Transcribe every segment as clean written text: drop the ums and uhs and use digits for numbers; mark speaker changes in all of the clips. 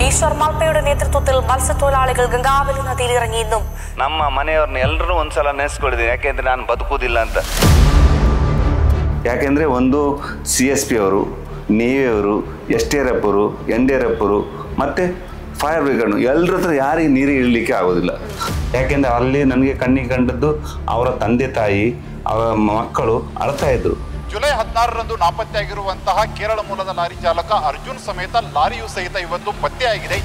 Speaker 1: ഈശ്വർ മാൽപ്പയുടെ നേതൃത്വത്തിൽ മത്സ്യത്തൊഴിലാളികൾ ഗംഗാവലി നദിയിൽ ഇറങ്ങി. ഇന്നും
Speaker 2: ನಮ್ಮ ಮನೆಯವ್ರನ್ನ ಎಲ್ಲರೂ ಒಂದ್ಸಲ ನೆನೆಸ್ಕೊಳ್ತೀನಿ, ಯಾಕೆಂದ್ರೆ ನಾನು ಬದುಕುವುದಿಲ್ಲ ಅಂತ. ಯಾಕೆಂದರೆ ಒಂದು CSP ಅವರು, ನೇವಿ ಅವರು, STRF ಅವರು, NDRF ಅವರು ಮತ್ತು ಫೈರ್ ಬ್ರಿಗೇಡ್ ಎಲ್ಲರ ಹತ್ರ ಯಾರಿಗೆ ನೀರಿಗೆ ಇಳಲಿಕ್ಕೆ ಆಗೋದಿಲ್ಲ. ಯಾಕೆಂದರೆ ಅಲ್ಲಿ ನನಗೆ ಕಣ್ಣಿಗೆ ಕಂಡದ್ದು ಅವರ ತಂದೆ ತಾಯಿ, ಅವರ ಮಕ್ಕಳು ಅಳ್ತಾ ಇದ್ರು.
Speaker 3: ಜುಲೈ 16ರಂದು ನಾಪತ್ತೆಯಾಗಿರುವಂತಹ ಕೇರಳ ಮೂಲದ ಲಾರಿ ಚಾಲಕ ಅರ್ಜುನ್ ಸಮೇತ ಲಾರಿಯು ಸಹಿತ ಇವತ್ತು ಪತ್ತೆಯಾಗಿದೆ.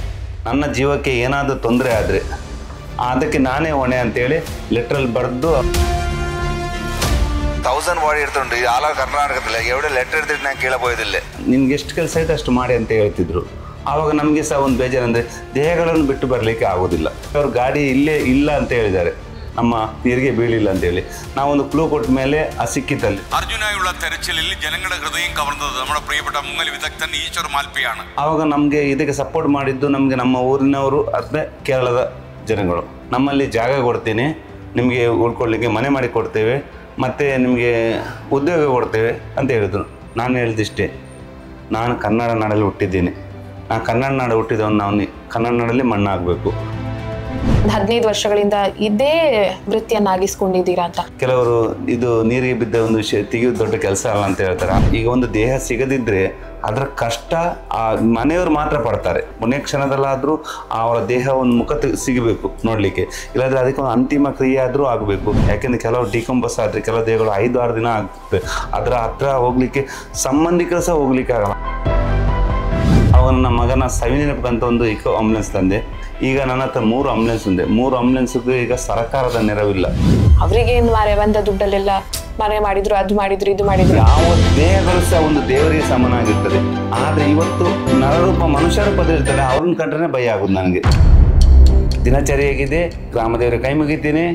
Speaker 2: ನನ್ನ ಜೀವಕ್ಕೆ ಏನಾದರೂ ತೊಂದರೆ ಆದರೆ ಅದಕ್ಕೆ ನಾನೇ ಹೊಣೆ ಅಂತೇಳಿ ಲೆಟ್ರಲ್ಲಿ ಬರೆದು 1000 ಬಾಡಿ ಇರ್ತುಂಟು ಆಲ ಕರ್ನಾಟಕದಲ್ಲಿ ಎವಡೆ ಲೆಟರ್ ಇರ್ತಿದ್ದು ನಾನು ಕೇಳಬೋದಿಲ್ಲ. ನಿನ್ಗೆ ಎಷ್ಟು ಕೆಲಸ ಇದೆ ಅಷ್ಟು ಮಾಡಿ ಅಂತ ಹೇಳ್ತಿದ್ರು. ಆವಾಗ ನಮಗೆ ಸಹ ಒಂದು ಬೇಜಾರಂದರೆ ದೇಹಗಳನ್ನು ಬಿಟ್ಟು ಬರಲಿಕ್ಕೆ ಆಗೋದಿಲ್ಲ. ಅವ್ರ ಗಾಡಿ ಇಲ್ಲೇ ಇಲ್ಲ ಅಂತ ಹೇಳಿದ್ದಾರೆ, ನಮ್ಮ ನೀರಿಗೆ ಬೀಳಿಲ್ಲ ಅಂತೇಳಿ. ನಾವೊಂದು ಕ್ಲೂ ಕೊಟ್ಟ ಮೇಲೆ ಆ ಸಿಕ್ಕಿತ್ತಲ್ಲಿ.
Speaker 4: അർജുനായുള്ള തെരച്ചിലിൽ ജനങ്ങളുടെ ഹൃദയം കവർന്നത് നമ്മുടെ പ്രിയപ്പെട്ട മുങ്ങൽ വിദഗ്ധൻ ഈശ്വർ മാൽപ്പയാണ്.
Speaker 2: ಆವಾಗ ನಮಗೆ ಇದಕ್ಕೆ ಸಪೋರ್ಟ್ ಮಾಡಿದ್ದು ನಮಗೆ ನಮ್ಮ ಊರಿನವರು ಅಂದರೆ ಕೇರಳದ ಜನಗಳು. ನಮ್ಮಲ್ಲಿ ಜಾಗ ಕೊಡ್ತೀನಿ, ನಿಮಗೆ ಉಳ್ಕೊಳ್ಳಿಕ್ಕೆ ಮನೆ ಮಾಡಿ ಕೊಡ್ತೇವೆ, ಮತ್ತು ನಿಮಗೆ ಉದ್ಯೋಗ ಕೊಡ್ತೇವೆ ಅಂತ ಹೇಳಿದ್ರು. ನಾನು ಹೇಳಿದಿಷ್ಟೇ, ನಾನು ಕನ್ನಡ ನಾಡಲ್ಲಿ ಹುಟ್ಟಿದ್ದೀನಿ, ನಾನು ಕನ್ನಡ ನಾಡು ಹುಟ್ಟಿದವನು, ನಾವು ಕನ್ನಡ ನಾಡಲ್ಲಿ ಮಣ್ಣಾಗಬೇಕು.
Speaker 5: 15 ವರ್ಷಗಳಿಂದ ಇದೇ ವೃತ್ತಿಯನ್ನಾಗಿಸ್ಕೊಂಡಿದ್ದೀರಾ ಅಂತ.
Speaker 2: ಕೆಲವರು ಇದು ನೀರಿಗೆ ಬಿದ್ದ ಒಂದು ವಿಷಯ ತೆಗೆಯೋದು ದೊಡ್ಡ ಕೆಲಸ ಅಲ್ಲ ಅಂತ ಹೇಳ್ತಾರೆ. ಈಗ ಒಂದು ದೇಹ ಸಿಗದಿದ್ದರೆ ಅದರ ಕಷ್ಟ ಆ ಮನೆಯವರು ಮಾತ್ರ ಪಡ್ತಾರೆ. ಕೊನೆಯ ಕ್ಷಣದಲ್ಲಾದರೂ ಅವರ ದೇಹ ಒಂದು ಮುಖ ಸಿಗಬೇಕು ನೋಡಲಿಕ್ಕೆ, ಇಲ್ಲಾಂದರೆ ಅದಕ್ಕೆ ಒಂದು ಅಂತಿಮ ಕ್ರಿಯೆ ಆದರೂ ಆಗಬೇಕು. ಯಾಕೆಂದರೆ ಕೆಲವರು ಡಿಕಂಪೋಸ್ ಆದರೆ ಕೆಲವು ದೇಹಗಳು 5-6 ದಿನ ಆಗುತ್ತೆ. ಅದರ ಹತ್ರ ಹೋಗಲಿಕ್ಕೆ ಸಂಬಂಧಿಕರು ಸಹ ಹೋಗ್ಲಿಕ್ಕೆ ಆಗಲ್ಲ. ಅವಾಗ ನನ್ನ ಮಗನ ಸವಿನೆನಪಕ್ಕಂತ ಒಂದು ಇಕೋ ಆಂಬುಲೆನ್ಸ್ ತಂದೆ. ಈಗ ನನ್ನ ಹತ್ರ 3 ಆಂಬುಲೆನ್ಸ್ ಇದೆ. 3 ಆಂಬುಲೆನ್ಸ್ಗೂ ಈಗ ಸರ್ಕಾರದ ನೆರವಿಲ್ಲ.
Speaker 5: ಅವರಿಗೆ ಏನು ಮಾರೆ ಬಂದ ದುಡ್ಡಲ್ಲೆಲ್ಲ ಮನೆ ಮಾಡಿದ್ರು, ಅದು ಮಾಡಿದ್ರು, ಇದು ಮಾಡಿದ್ರು.
Speaker 2: ಯಾವ ದೇಹಗಳು ಸಹ ಒಂದು ದೇವರಿಗೆ ಸಮಾನಾಗಿರ್ತದೆ. ಆದರೆ ಇವತ್ತು ನರರೂಪ ಮನುಷ್ಯ ರೂಪದಲ್ಲಿರ್ತಾರೆ, ಅವ್ರನ್ನ ಕಂಡ್ರೆ ಭಯ ಆಗೋದು ನನಗೆ. ದಿನಚರಿ ಹೇಗಿದೆ, ಗ್ರಾಮದೇವರ ಕೈ ಮುಗಿತೀನಿ,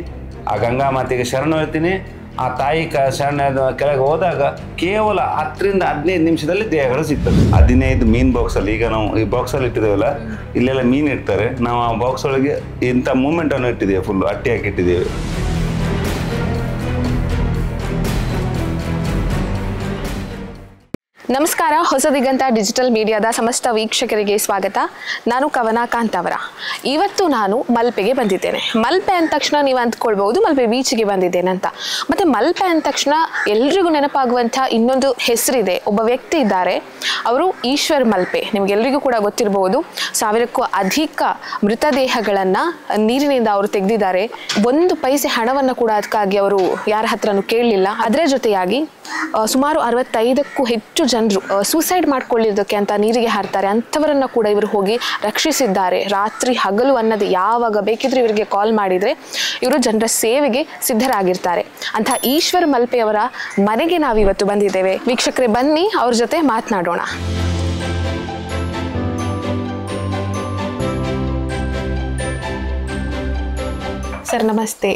Speaker 2: ಆ ಗಂಗಾ ಮಾತೆಗೆ ಶರಣ ಹೇಳ್ತೀನಿ. ಆ ತಾಯಿ ಶರಣ ಕೆಳಗೆ ಹೋದಾಗ ಕೇವಲ 10ರಿಂದ 15 ನಿಮಿಷದಲ್ಲಿ ದೇಹಗಳು ಸಿಗ್ತದೆ. 15 ಮೀನ್ ಬಾಕ್ಸಲ್ಲಿ, ಈಗ ನಾವು ಈ ಬಾಕ್ಸಲ್ಲಿ ಇಟ್ಟಿದ್ದೇವಲ್ಲ, ಇಲ್ಲೆಲ್ಲ ಮೀನು ಇಡ್ತಾರೆ, ನಾವು ಆ ಬಾಕ್ಸ್ ಒಳಗೆ ಇಂಥ ಮೂಮೆಂಟನ್ನು ಇಟ್ಟಿದ್ದೇವೆ, ಫುಲ್ಲು ಅಟ್ಟಿ ಹಾಕಿ ಇಟ್ಟಿದ್ದೇವೆ.
Speaker 5: ನಮಸ್ಕಾರ, ಹೊಸ ದಿಗಂತ ಡಿಜಿಟಲ್ ಮೀಡಿಯಾದ ಸಮಸ್ತ ವೀಕ್ಷಕರಿಗೆ ಸ್ವಾಗತ. ನಾನು ಕವನ ಕಾಂತಾವರ. ಇವತ್ತು ನಾನು ಮಲ್ಪೆಗೆ ಬಂದಿದ್ದೇನೆ. ಮಲ್ಪೆ ಅಂದ ತಕ್ಷಣ ನೀವು ಅಂದ್ಕೊಳ್ಬಹುದು ಮಲ್ಪೆ ಬೀಚಿಗೆ ಬಂದಿದ್ದೇನೆ ಅಂತ. ಮತ್ತು ಮಲ್ಪೆ ಅಂದ ತಕ್ಷಣ ಎಲ್ರಿಗೂ ನೆನಪಾಗುವಂಥ ಇನ್ನೊಂದು ಹೆಸರಿದೆ, ಒಬ್ಬ ವ್ಯಕ್ತಿ ಇದ್ದಾರೆ, ಅವರು ಈಶ್ವರ್ ಮಲ್ಪೆ. ನಿಮಗೆಲ್ಲರಿಗೂ ಕೂಡ ಗೊತ್ತಿರಬಹುದು, 1000ಕ್ಕೂ ಅಧಿಕ ಮೃತದೇಹಗಳನ್ನು ನೀರಿನಿಂದ ಅವರು ತೆಗೆದಿದ್ದಾರೆ. 1 ಪೈಸೆ ಹಣವನ್ನು ಕೂಡ ಅದಕ್ಕಾಗಿ ಅವರು ಯಾರ ಹತ್ರನೂ ಕೇಳಲಿಲ್ಲ. ಅದರ ಜೊತೆಯಾಗಿ ಸುಮಾರು 65ಕ್ಕೂ ಹೆಚ್ಚು ಜನರು ಸೂಸೈಡ್ ಮಾಡ್ಕೊಳ್ಳಿರೋದಕ್ಕೆ ಅಂತ ನೀರಿಗೆ ಹಾರ್ತಾರೆ. ಅಂಥವರನ್ನು ಕೂಡ ಇವರು ಹೋಗಿ ರಕ್ಷಿಸಿದ್ದಾರೆ. ರಾತ್ರಿ ಹಗಲು ಅನ್ನೋದು ಯಾವಾಗ ಬೇಕಿದ್ರೂ ಇವರಿಗೆ ಕಾಲ್ ಮಾಡಿದರೆ ಇವರು ಜನರ ಸೇವೆಗೆ ಸಿದ್ಧರಾಗಿರ್ತಾರೆ. ಅಂಥ ಈಶ್ವರ್ ಮಲ್ಪೆಯವರ ಮನೆಗೆ ನಾವಿವತ್ತು ಬಂದಿದ್ದೇವೆ. ವೀಕ್ಷಕರೇ, ಬನ್ನಿ ಅವ್ರ ಜೊತೆ ಮಾತನಾಡೋಣ. ಸರ್ ನಮಸ್ತೆ.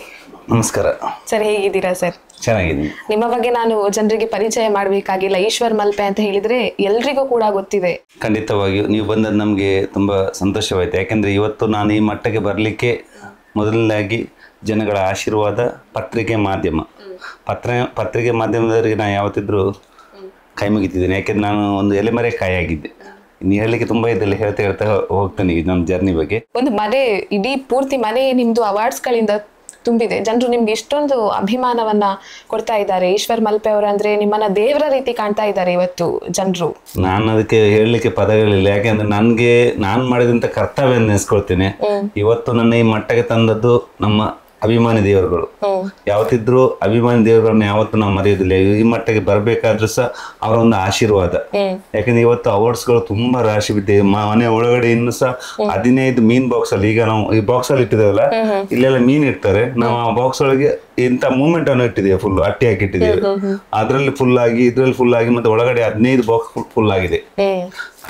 Speaker 2: ನಮಸ್ಕಾರ
Speaker 5: ಸರ್, ಹೇಗಿದ್ದೀರಾ ಸರ್?
Speaker 2: ಚೆನ್ನಾಗಿದ್ದೀನಿ.
Speaker 5: ನಿಮ್ಮ ಬಗ್ಗೆ ನಾನು ಜನರಿಗೆ ಪರಿಚಯ ಮಾಡಬೇಕಾಗಿಲ್ಲ. ಈಶ್ವರ್ ಮಲ್ಪೆ ಅಂತ ಹೇಳಿದ್ರೆ ಎಲ್ರಿಗೂ ಕೂಡ ಗೊತ್ತಿದೆ.
Speaker 2: ಖಂಡಿತವಾಗಿಯೂ ನೀವು ಬಂದದ್ದು ನಮಗೆ ತುಂಬ ಸಂತೋಷವಾಯಿತು. ಯಾಕೆಂದರೆ ಇವತ್ತು ನಾನು ಈ ಮಟ್ಟಕ್ಕೆ ಬರಲಿಕ್ಕೆ ಮೊದಲನೇದಾಗಿ ಜನಗಳ ಆಶೀರ್ವಾದ, ಪತ್ರಿಕೆ ಮಾಧ್ಯಮ, ಪತ್ರಿಕೆ ಮಾಧ್ಯಮದವರಿಗೆ ನಾನು ಯಾವತ್ತಿದ್ರೂ ಕೈ ಮುಗಿತಿದ್ದೇನೆ. ಯಾಕೆಂದರೆ ನಾನು ಒಂದು ಎಲೆಮರೆ ಕಾಯಾಗಿದ್ದೆ. ಇನ್ನು ಹೇಳಲಿಕ್ಕೆ ತುಂಬ ಇದೆಲ್ಲ ಹೇಳ್ತಾ ಹೋಗ್ತಾನೆ ನಮ್ಮ ಜರ್ನಿ ಬಗ್ಗೆ.
Speaker 5: ಒಂದು ಮನೆ, ಇಡೀ ಪೂರ್ತಿ ಮನೆ ನಿಮ್ದು ಅವಾರ್ಡ್ಸ್ಗಳಿಂದ ತುಂಬಿದೆ. ಜನರು ನಿಮ್ಗೆ ಇಷ್ಟೊಂದು ಅಭಿಮಾನವನ್ನ ಕೊಡ್ತಾ ಇದ್ದಾರೆ. ಈಶ್ವರ್ ಮಲ್ಪೆ ಅವರು ಅಂದ್ರೆ ನಿಮ್ಮನ್ನ ದೇವರ ರೀತಿ ಕಾಣ್ತಾ ಇದ್ದಾರೆ ಇವತ್ತು ಜನರು.
Speaker 2: ನಾನು ಅದಕ್ಕೆ ಹೇಳಲಿಕ್ಕೆ ಪದಗಳಿಲ್ಲ. ಯಾಕೆಂದ್ರೆ ನಾನು ಮಾಡಿದಂತ ಕರ್ತವ್ಯ ನೆನೆಸ್ಕೊಳ್ತೇನೆ. ಇವತ್ತು ನನ್ನ ಈ ಮಟ್ಟಕ್ಕೆ ತಂದದ್ದು ನಮ್ಮ ಅಭಿಮಾನಿ ದೇವರುಗಳು. ಯಾವತ್ತಿದ್ರು ಅಭಿಮಾನಿ ದೇವರುಗಳನ್ನ ಯಾವತ್ತು ನಾವು ಮರೆಯೋದಿಲ್ಲ. ಈ ಮಟ್ಟಕ್ಕೆ ಬರಬೇಕಾದ್ರೂ ಸಹ ಅವರ ಒಂದು ಆಶೀರ್ವಾದ. ಯಾಕಂದ್ರೆ ಇವತ್ತು ಅವಾರ್ಡ್ಸ್ಗಳು ತುಂಬಾ ರಾಶಿ ಬಿದ್ದಿದೆ. ಮನೆ ಒಳಗಡೆ ಇನ್ನು ಸಹ 15 ಮೀನ್ ಬಾಕ್ಸ್ ಅಲ್ಲಿ, ಈಗ ನಾವು ಈ ಬಾಕ್ಸ್ ಅಲ್ಲಿ ಇಟ್ಟಿದ್ದೇವಲ್ಲ, ಇಲ್ಲೆಲ್ಲ ಮೀನ್ ಇಡ್ತಾರೆ, ನಾವು ಆ ಬಾಕ್ಸ್ ಒಳಗೆ ಇಂಥ ಮೂಮೆಂಟ್ ಅನ್ನು ಇಟ್ಟಿದ್ದೇವೆ, ಫುಲ್ ಅಟ್ಟಿ ಹಾಕಿ ಇಟ್ಟಿದ್ದೇವೆ. ಅದ್ರಲ್ಲಿ ಫುಲ್ ಆಗಿ, ಇದ್ರಲ್ಲಿ ಫುಲ್ ಆಗಿ, ಮತ್ತೆ ಒಳಗಡೆ 15 ಬಾಕ್ಸ್ ಫುಲ್ ಆಗಿದೆ.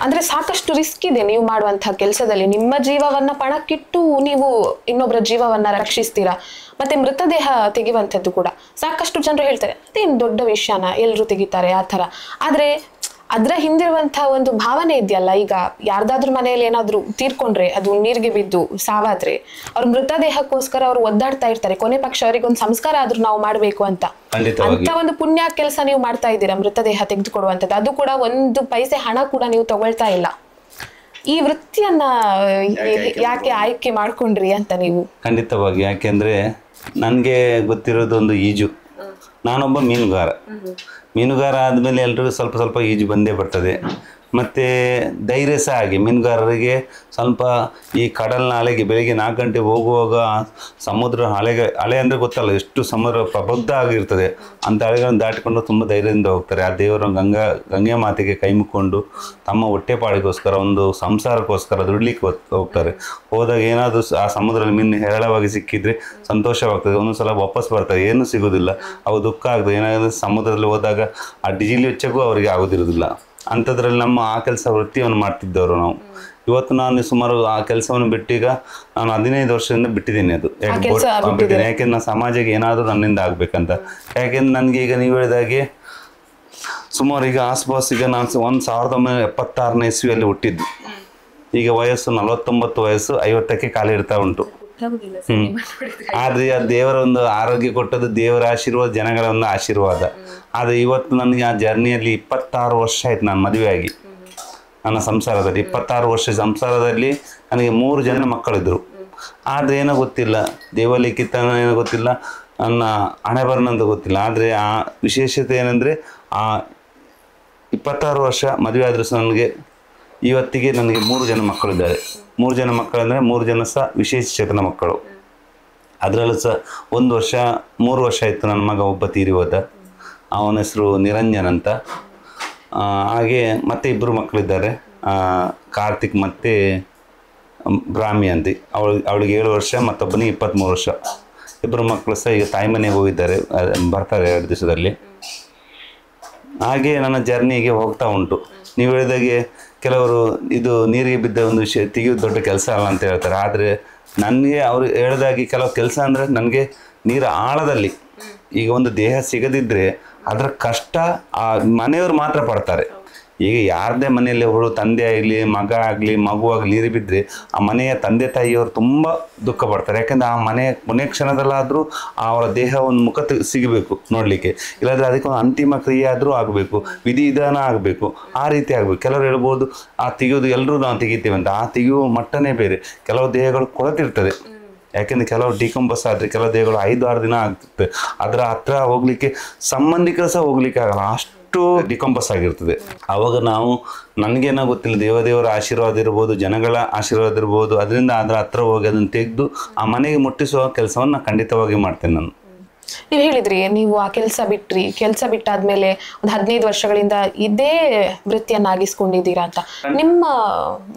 Speaker 5: ಅಂದ್ರೆ ಸಾಕಷ್ಟು ರಿಸ್ಕ್ ಇದೆ ನೀವು ಮಾಡುವಂತಹ ಕೆಲಸದಲ್ಲಿ. ನಿಮ್ಮ ಜೀವವನ್ನ ಪಣಕ್ಕಿಟ್ಟು ನೀವು ಇನ್ನೊಬ್ಬರ ಜೀವವನ್ನ ರಕ್ಷಿಸ್ತೀರಾ. ಮತ್ತೆ ಮೃತದೇಹ ತೆಗೆಯುವಂಥದ್ದು ಕೂಡ ಸಾಕಷ್ಟು ಜನರು ಹೇಳ್ತಾರೆ ಅದೇನು ದೊಡ್ಡ ವಿಷಯನ, ಎಲ್ಲರೂ ತೆಗಿತಾರೆ ಆ ಥರ. ಆದ್ರೆ ಅದರ ಹಿಂದಿರುವಂತಹ ಒಂದು ಭಾವನೆ ಇದೆಯಲ್ಲ, ಈಗ ಯಾರ್ದಾದ್ರೂ ಮನೆಯಲ್ಲಿ ಏನಾದ್ರು ತೀರ್ಕೊಂಡ್ರೆ, ಅದು ನೀರಿಗೆ ಬಿದ್ದು ಸಾವಾದ್ರೆ, ಅವ್ರ ಮೃತದೇಹಕ್ಕೋಸ್ಕರ ಅವ್ರು ಒದ್ದಾಡ್ತಾ ಇರ್ತಾರೆ. ಕೊನೆ ಪಕ್ಷ ಅವರಿಗೆ ಒಂದು ಸಂಸ್ಕಾರ ಆದ್ರೂ ನಾವು ಮಾಡ್ಬೇಕು ಅಂತ. ಅಂತ ಒಂದು ಪುಣ್ಯ ಕೆಲಸ ನೀವು ಮಾಡ್ತಾ ಇದ್ದೀರಾ, ಮೃತದೇಹ ತೆಗೆದುಕೊಡುವಂಥದ್ದು. ಅದು ಕೂಡ 1 ಪೈಸೆ ಹಣ ಕೂಡ ನೀವು ತಗೊಳ್ತಾ ಇಲ್ಲ. ಈ ವೃತ್ತಿಯನ್ನ ಯಾಕೆ ಆಯ್ಕೆ ಮಾಡ್ಕೊಂಡ್ರಿ ಅಂತ ನೀವು?
Speaker 2: ಖಂಡಿತವಾಗಿ, ಯಾಕೆಂದರೆ ನನಗೆ ಗೊತ್ತಿರೋದು ಒಂದು ಈಜು. ನಾನೊಬ್ಬ ಮೀನುಗಾರ ಆದಮೇಲೆ ಎಲ್ರಿಗೂ ಸ್ವಲ್ಪ ಸ್ವಲ್ಪ ಈಜು ಬಂದೇ ಬರ್ತದೆ. ಮತ್ತು ಧೈರ್ಯ ಸಹ ಹಾಗೆ ಮೀನುಗಾರರಿಗೆ ಸ್ವಲ್ಪ ಈ ಕಡಲಿನ ಅಲೆಗೆ ಬೆಳಿಗ್ಗೆ 4 ಗಂಟೆಗೆ ಹೋಗುವಾಗ ಸಮುದ್ರ ಅಲೆ ಅಂದರೆ ಗೊತ್ತಲ್ಲ ಎಷ್ಟು ಸಮುದ್ರ ಪ್ರಬುದ್ಧ ಆಗಿರ್ತದೆ. ಅಂಥ ಅಲೆಗಳನ್ನು ದಾಟಿಕೊಂಡು ತುಂಬ ಧೈರ್ಯದಿಂದ ಹೋಗ್ತಾರೆ. ಆ ದೇವರು ಗಂಗೆ ಮಾತೆಗೆ ಕೈ ಮುಕ್ಕೊಂಡು ತಮ್ಮ ಹೊಟ್ಟೆಪಾಡಿಗೋಸ್ಕರ ಒಂದು ಸಂಸಾರಕ್ಕೋಸ್ಕರ ದುಡ್ಲಿಕ್ಕೆ ಹೋಗ್ತಾರೆ. ಹೋದಾಗ ಏನಾದರೂ ಆ ಸಮುದ್ರದಲ್ಲಿ ಮೀನು ಹೇರಳವಾಗಿ ಸಿಕ್ಕಿದ್ರೆ ಸಂತೋಷವಾಗ್ತದೆ. ಒಂದೊಂದು ಸಲ ವಾಪಸ್ ಬರ್ತಾರೆ, ಏನೂ ಸಿಗೋದಿಲ್ಲ, ಅವು ದುಃಖ ಆಗ್ತದೆ. ಏನಾದರೂ ಸಮುದ್ರದಲ್ಲಿ ಹೋದಾಗ ಆ ಡಿಜಿಲ್ ವೆಚ್ಚಗೂ ಅವರಿಗೆ ಆಗೋದಿರೋದಿಲ್ಲ. ಅಂಥದ್ರಲ್ಲಿ ನಮ್ಮ ಆ ಕೆಲಸ ವೃತ್ತಿಯನ್ನು ಮಾಡ್ತಿದ್ದವರು ನಾವು. ಇವತ್ತು ನಾನು ಸುಮಾರು ಆ ಕೆಲಸವನ್ನು ಬಿಟ್ಟೀಗ ನಾನು 15 ವರ್ಷದಿಂದ ಬಿಟ್ಟಿದ್ದೀನಿ. ಅದು ಬಿಟ್ಟಿದ್ದೀನಿ ಯಾಕೆಂದ್ರೆ ನಾನು ಸಮಾಜಕ್ಕೆ ಏನಾದರೂ ನನ್ನಿಂದ ಆಗಬೇಕಂತ. ಯಾಕೆಂದ್ರೆ ನನಗೆ ಈಗ ನೀವು ಹೇಳಿದಾಗೆ ಸುಮಾರು ಈಗ ಆಸ್ಪಾಸ್ ಈಗ ನಾನು 1976ನೇ ಇಸ್ವಿಯಲ್ಲಿ ಹುಟ್ಟಿದ್ದು. ಈಗ ವಯಸ್ಸು 49 ವಯಸ್ಸು, 50ಕ್ಕೆ ಕಾಲಿಡ್ತಾ ಉಂಟು. ಆದರೆ ಆ ದೇವರ ಒಂದು ಆರೋಗ್ಯ ಕೊಟ್ಟದ್ದು ದೇವರ ಆಶೀರ್ವಾದ, ಜನಗಳ ಒಂದು ಆಶೀರ್ವಾದ. ಆದರೆ ಇವತ್ತು ನನಗೆ ಆ ಜರ್ನಿಯಲ್ಲಿ 26 ವರ್ಷ ಆಯ್ತು ನಾನು ಮದುವೆ ಆಗಿ. ನನ್ನ ಸಂಸಾರದಲ್ಲಿ 26 ವರ್ಷ ಸಂಸಾರದಲ್ಲಿ ನನಗೆ 3 ಜನ ಮಕ್ಕಳಿದ್ರು. ಆದರೆ ಏನೋ ಗೊತ್ತಿಲ್ಲ, ದೇವಲಿಖಿತ ಏನೋ ಗೊತ್ತಿಲ್ಲ, ನನ್ನ ಹಣೆ ಬರನಂತ ಗೊತ್ತಿಲ್ಲ. ಆದರೆ ಆ ವಿಶೇಷತೆ ಏನಂದರೆ ಆ 26 ವರ್ಷ ಮದುವೆ ಆದರೂ ಸಹ ನನಗೆ ಇವತ್ತಿಗೆ ನನಗೆ 3 ಜನ ಮಕ್ಕಳಿದ್ದಾರೆ. 3 ಜನ ಮಕ್ಕಳಂದರೆ 3 ಜನ ಸಹ ವಿಶೇಷ ಚೇತನ ಮಕ್ಕಳು. ಅದರಲ್ಲೂ ಸಹ 3 ವರ್ಷ ಆಯಿತು ನನ್ನ ಮಗ ಒಬ್ಬ ತೀರಿ ಹೋದ. ಅವನ ಹೆಸರು ನಿರಂಜನ್ ಅಂತ. ಹಾಗೆ ಮತ್ತೆ 2 ಮಕ್ಕಳಿದ್ದಾರೆ, ಕಾರ್ತಿಕ್ ಮತ್ತು ಬ್ರಾಹ್ಮಿ ಅಂತ. ಅವಳಿಗೆ 7 ವರ್ಷ, ಮತ್ತೊಬ್ಬನಿಗೆ 23 ವರ್ಷ. 2 ಮಕ್ಕಳು ಸಹ ಈಗ ತಾಯಿ ಮನೆಗೆ ಹೋಗಿದ್ದಾರೆ, ಬರ್ತಾರೆ 2 ದಿವಸದಲ್ಲಿ. ಹಾಗೆ ನನ್ನ ಜರ್ನಿಗೆ ಹೋಗ್ತಾ ಉಂಟು. ನೀವು ಹೇಳಿದಾಗೆ ಕೆಲವರು ಇದು ನೀರಿಗೆ ಬಿದ್ದ ಒಂದು ವಿಷಯ ತೆಗೆಯೋದು ದೊಡ್ಡ ಕೆಲಸ ಅಲ್ಲ ಅಂತ ಹೇಳ್ತಾರೆ. ಆದರೆ ನನಗೆ ಅವರು ಹೇಳಿದಾಗೆ ಕೆಲವು ಕೆಲಸ ಅಂದರೆ ನನಗೆ ನೀರು ಆಳದಲ್ಲಿ ಈಗ ಒಂದು ದೇಹ ಸಿಗದಿದ್ದರೆ ಅದರ ಕಷ್ಟ ಆ ಮನೆಯವರು ಮಾತ್ರ ಪಡ್ತಾರೆ. ಈಗ ಯಾರದೇ ಮನೆಯಲ್ಲಿ ಒಬ್ಬರು ತಂದೆ ಆಗಲಿ ಮಗ ಆಗಲಿ ಮಗು ಆಗಲಿ ನೀರು ಬಿದ್ದರೆ ಆ ಮನೆಯ ತಂದೆ ತಾಯಿಯವರು ತುಂಬ ದುಃಖ ಪಡ್ತಾರೆ. ಯಾಕೆಂದರೆ ಆ ಮನೆ ಕೊನೆ ಕ್ಷಣದಲ್ಲಾದರೂ ಅವರ ದೇಹ ಒಂದು ಮುಖ ಸಿಗಬೇಕು ನೋಡಲಿಕ್ಕೆ, ಇಲ್ಲಾಂದರೆ ಅದಕ್ಕೆ ಒಂದು ಅಂತಿಮ ಕ್ರಿಯೆ ಆದರೂ ಆಗಬೇಕು, ವಿಧಿವಿಧಾನ ಆಗಬೇಕು, ಆ ರೀತಿ ಆಗಬೇಕು. ಕೆಲವರು ಹೇಳ್ಬೋದು ಆ ತೆಗೆಯೋದು ಎಲ್ಲರೂ ನಾವು ತೆಗಿತೀವಿ ಅಂತ. ಆ ತೆಗೆಯುವ ಮಟ್ಟನೇ ಬೇರೆ. ಕೆಲವು ದೇಹಗಳು ಕೊರತಿರ್ತದೆ, ಯಾಕೆಂದರೆ ಕೆಲವು ಡಿಕಂಪೋಸ್ ಆದರೆ ಕೆಲವು ದೇಹಗಳು 5-6 ದಿನ ಆಗ್ತದೆ. ಅದರ ಹತ್ರ ಹೋಗ್ಲಿಕ್ಕೆ ಸಂಬಂಧಿಕರು ಸಹ ಹೋಗ್ಲಿಕ್ಕೆ ಆಗಲ್ಲ, ಅಷ್ಟು ಡಿಕಂಪೋಸ್ ಆಗಿರ್ತದೆ. ಆವಾಗ ನಾವು ನನಗೇನೋ ಗೊತ್ತಿಲ್ಲ, ದೇವರ ಆಶೀರ್ವಾದ ಇರ್ಬೋದು, ಜನಗಳ ಆಶೀರ್ವಾದ ಇರ್ಬೋದು, ಅದರಿಂದ ಅದರ ಹತ್ರ ಹೋಗಿ ಅದನ್ನು ತೆಗೆದು ಆ ಮನೆಗೆ ಮುಟ್ಟಿಸುವ ಕೆಲಸವನ್ನು ಖಂಡಿತವಾಗಿ ಮಾಡ್ತೇನೆ ನಾನು.
Speaker 5: ನೀವು ಹೇಳಿದ್ರಿ ನೀವು ಆ ಕೆಲಸ ಬಿಟ್ಟಾದ್ಮೇಲೆ ಒಂದು 15 ವರ್ಷಗಳಿಂದ ಇದೇ ವೃತ್ತಿಯನ್ನಾಗಿಸ್ಕೊಂಡಿದ್ದೀರಾ ಅಂತ. ನಿಮ್ಮ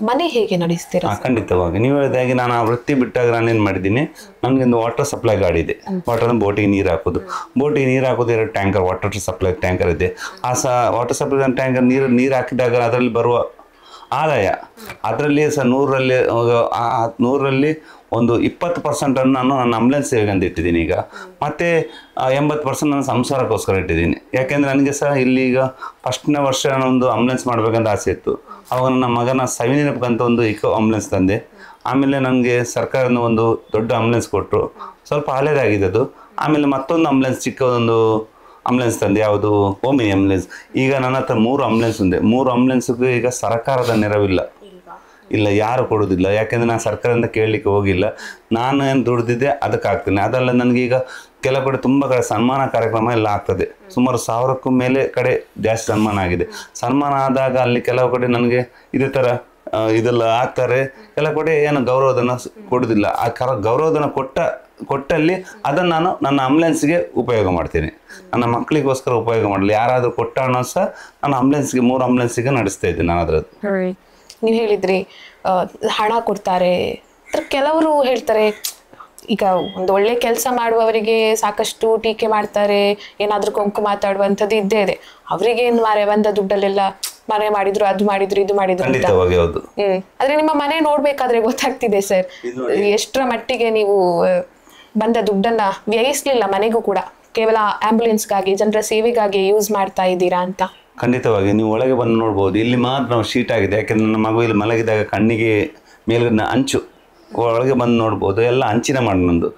Speaker 5: ಮನೆ ಹೇಗೆ ನಡೆಸ್ತೀರಾ?
Speaker 2: ಖಂಡಿತವಾಗಿ ನೀವು ಹೇಳಿದಾಗೆ ನಾನು ಆ ವೃತ್ತಿ ಬಿಟ್ಟಾಗ ನಾನೇನು ಮಾಡಿದ್ದೀನಿ, ನನಗೆ ಒಂದು ವಾಟರ್ ಸಪ್ಲೈ ಗಾಡಿ ಇದೆ. ಬೋಟಿಗೆ ನೀರು ಹಾಕೋದು 2 ಟ್ಯಾಂಕರ್ ವಾಟರ್ ಸಪ್ಲೈ ಟ್ಯಾಂಕರ್ ಇದೆ. ಆ ವಾಟರ್ ಸಪ್ಲೈ ಟ್ಯಾಂಕರ್ ನೀರು ಹಾಕಿದಾಗ ಅದರಲ್ಲಿ ಬರುವ ಆದಾಯ ಅದರಲ್ಲಿ ಸಹ 100ರಲ್ಲಿ ಒಂದು 20% ನಾನು ನನ್ನ ಆಂಬುಲೆನ್ಸ್ ಸೇವೆಗೆ ಅಂತ ಇಟ್ಟಿದ್ದೀನಿ ಈಗ. ಮತ್ತು 80% ನನ್ನ ಸಂಸಾರಕ್ಕೋಸ್ಕರ ಇಟ್ಟಿದ್ದೀನಿ. ಯಾಕೆಂದರೆ ನನಗೆ ಸಹ ಇಲ್ಲಿ ಈಗ ಫಸ್ಟ್ನೇ ವರ್ಷ ಒಂದು ಆಂಬುಲೆನ್ಸ್ ಮಾಡಬೇಕಂತ ಆಸೆ ಇತ್ತು. ಆವಾಗ ನನ್ನ ಮಗನ ಸವಿನೆನಪಕ್ಕಂತ ಒಂದು ಇಕೋ ಆಂಬುಲೆನ್ಸ್ ತಂದೆ. ಆಮೇಲೆ ನನಗೆ ಸರ್ಕಾರದ ಒಂದು ದೊಡ್ಡ ಆಂಬುಲೆನ್ಸ್ ಕೊಟ್ಟರು, ಸ್ವಲ್ಪ ಹಳೇದಾಗಿದೆ ಅದು. ಆಮೇಲೆ ಮತ್ತೊಂದು ಆಂಬುಲೆನ್ಸ್ ಚಿಕ್ಕದೊಂದು ಆಂಬುಲೆನ್ಸ್ ತಂದೆ, ಯಾವುದು ಓಮಿನಿ ಆಂಬುಲೆನ್ಸ್. ಈಗ ನನ್ನ ಹತ್ರ 3 ಆಂಬುಲೆನ್ಸ್ ಇದೆ. 3 ಆಂಬುಲೆನ್ಸ್ಗೂ ಈಗ ಸರ್ಕಾರದ ನೆರವಿಲ್ಲ, ಯಾರು ಕೊಡೋದಿಲ್ಲ. ಯಾಕೆಂದರೆ ನಾನು ಸರ್ಕಾರದಿಂದ ಕೇಳಲಿಕ್ಕೆ ಹೋಗಿಲ್ಲ. ನಾನು ಏನು ದುಡ್ದಿದ್ದೆ ಅದಕ್ಕೆ ಆಗ್ತೀನಿ. ಅದಲ್ಲ ನನಗೀಗ ಕೆಲವು ಕಡೆ ತುಂಬ ಕಡೆ ಸನ್ಮಾನ ಕಾರ್ಯಕ್ರಮ ಎಲ್ಲ ಆಗ್ತದೆ. ಸುಮಾರು 1000ಕ್ಕೂ ಮೇಲೆ ಕಡೆ ಜಾಸ್ತಿ ಸನ್ಮಾನ ಆಗಿದೆ. ಸನ್ಮಾನ ಆದಾಗ ಅಲ್ಲಿ ಕೆಲವು ಕಡೆ ನನಗೆ ಇದೇ ಥರ ಇದೆಲ್ಲ ಆಗ್ತಾರೆ. ಕೆಲವು ಕಡೆ ಏನು ಗೌರವಧನ ಕೊಡೋದಿಲ್ಲ. ಆ ಗೌರವಧನ ಕೊಟ್ಟಲ್ಲಿ ಅದನ್ನು ನಾನು ನನ್ನ ಆಂಬುಲೆನ್ಸ್ಗೆ ಉಪಯೋಗ ಮಾಡ್ತೀನಿ. ನನ್ನ ಮಕ್ಕಳಿಗೋಸ್ಕರ ಉಪಯೋಗ ಮಾಡಲಿ. ಯಾರಾದರೂ ಕೊಟ್ಟ ಹಣ ಸಹ ನಾನು ಆಂಬುಲೆನ್ಸ್ಗೆ 3 ಆಂಬುಲೆನ್ಸಿಗೆ ನಡೆಸ್ತಾ ಇದ್ದೀನಿ ನಾನು ಅದರದ್ದು.
Speaker 5: ನೀವು ಹೇಳಿದ್ರಿ ಹಣ ಕೊಡ್ತಾರೆ. ಕೆಲವರು ಹೇಳ್ತಾರೆ ಈಗ ಒಂದು ಒಳ್ಳೆ ಕೆಲಸ ಮಾಡುವವರಿಗೆ ಸಾಕಷ್ಟು ಟೀಕೆ ಮಾಡ್ತಾರೆ, ಏನಾದರೂ ಕೊಂಕು ಮಾತಾಡುವಂಥದ್ದು ಇದ್ದೇ ಇದೆ. ಅವ್ರಿಗೇನು ಬಂದ ದುಡ್ಡಲ್ಲೆಲ್ಲ ಮನೆ ಮಾಡಿದ್ರು, ಅದು ಮಾಡಿದ್ರು, ಇದು ಮಾಡಿದ್ರು ಅಂತ. ಆದ್ರೆ ನಿಮ್ಮ ಮನೆ ನೋಡ್ಬೇಕಾದ್ರೆ ಗೊತ್ತಾಗ್ತಿದೆ ಸರ್, ಎಷ್ಟರ ಮಟ್ಟಿಗೆ ನೀವು ಬಂದ ದುಡ್ಡನ್ನ ವ್ಯಯಿಸ್ಲಿಲ್ಲ ಮನೆಗೂ ಕೂಡ, ಕೇವಲ ಆಂಬ್ಯುಲೆನ್ಸ್ಗಾಗಿ ಜನರ ಸೇವೆಗಾಗಿ ಯೂಸ್ ಮಾಡ್ತಾ ಇದ್ದೀರಾ ಅಂತ.
Speaker 2: ಖಂಡಿತವಾಗಿ ನೀವು ಒಳಗೆ ಬಂದು ನೋಡ್ಬೋದು. ಇಲ್ಲಿ ಮಾತ್ರ ನಾವು ಶೀಟ್ ಆಗಿದೆ. ಯಾಕೆಂದ್ರೆ ನನ್ನ ಮಗು ಇಲ್ಲಿ ಮಲಗಿದಾಗ ಕಣ್ಣಿಗೆ ಮೇಲಿನ ಅಂಚು ಒಳಗೆ ಬಂದು ನೋಡ್ಬೋದು. ಎಲ್ಲ ಹಂಚಿನ ಮಾಡಿ ನಂದು.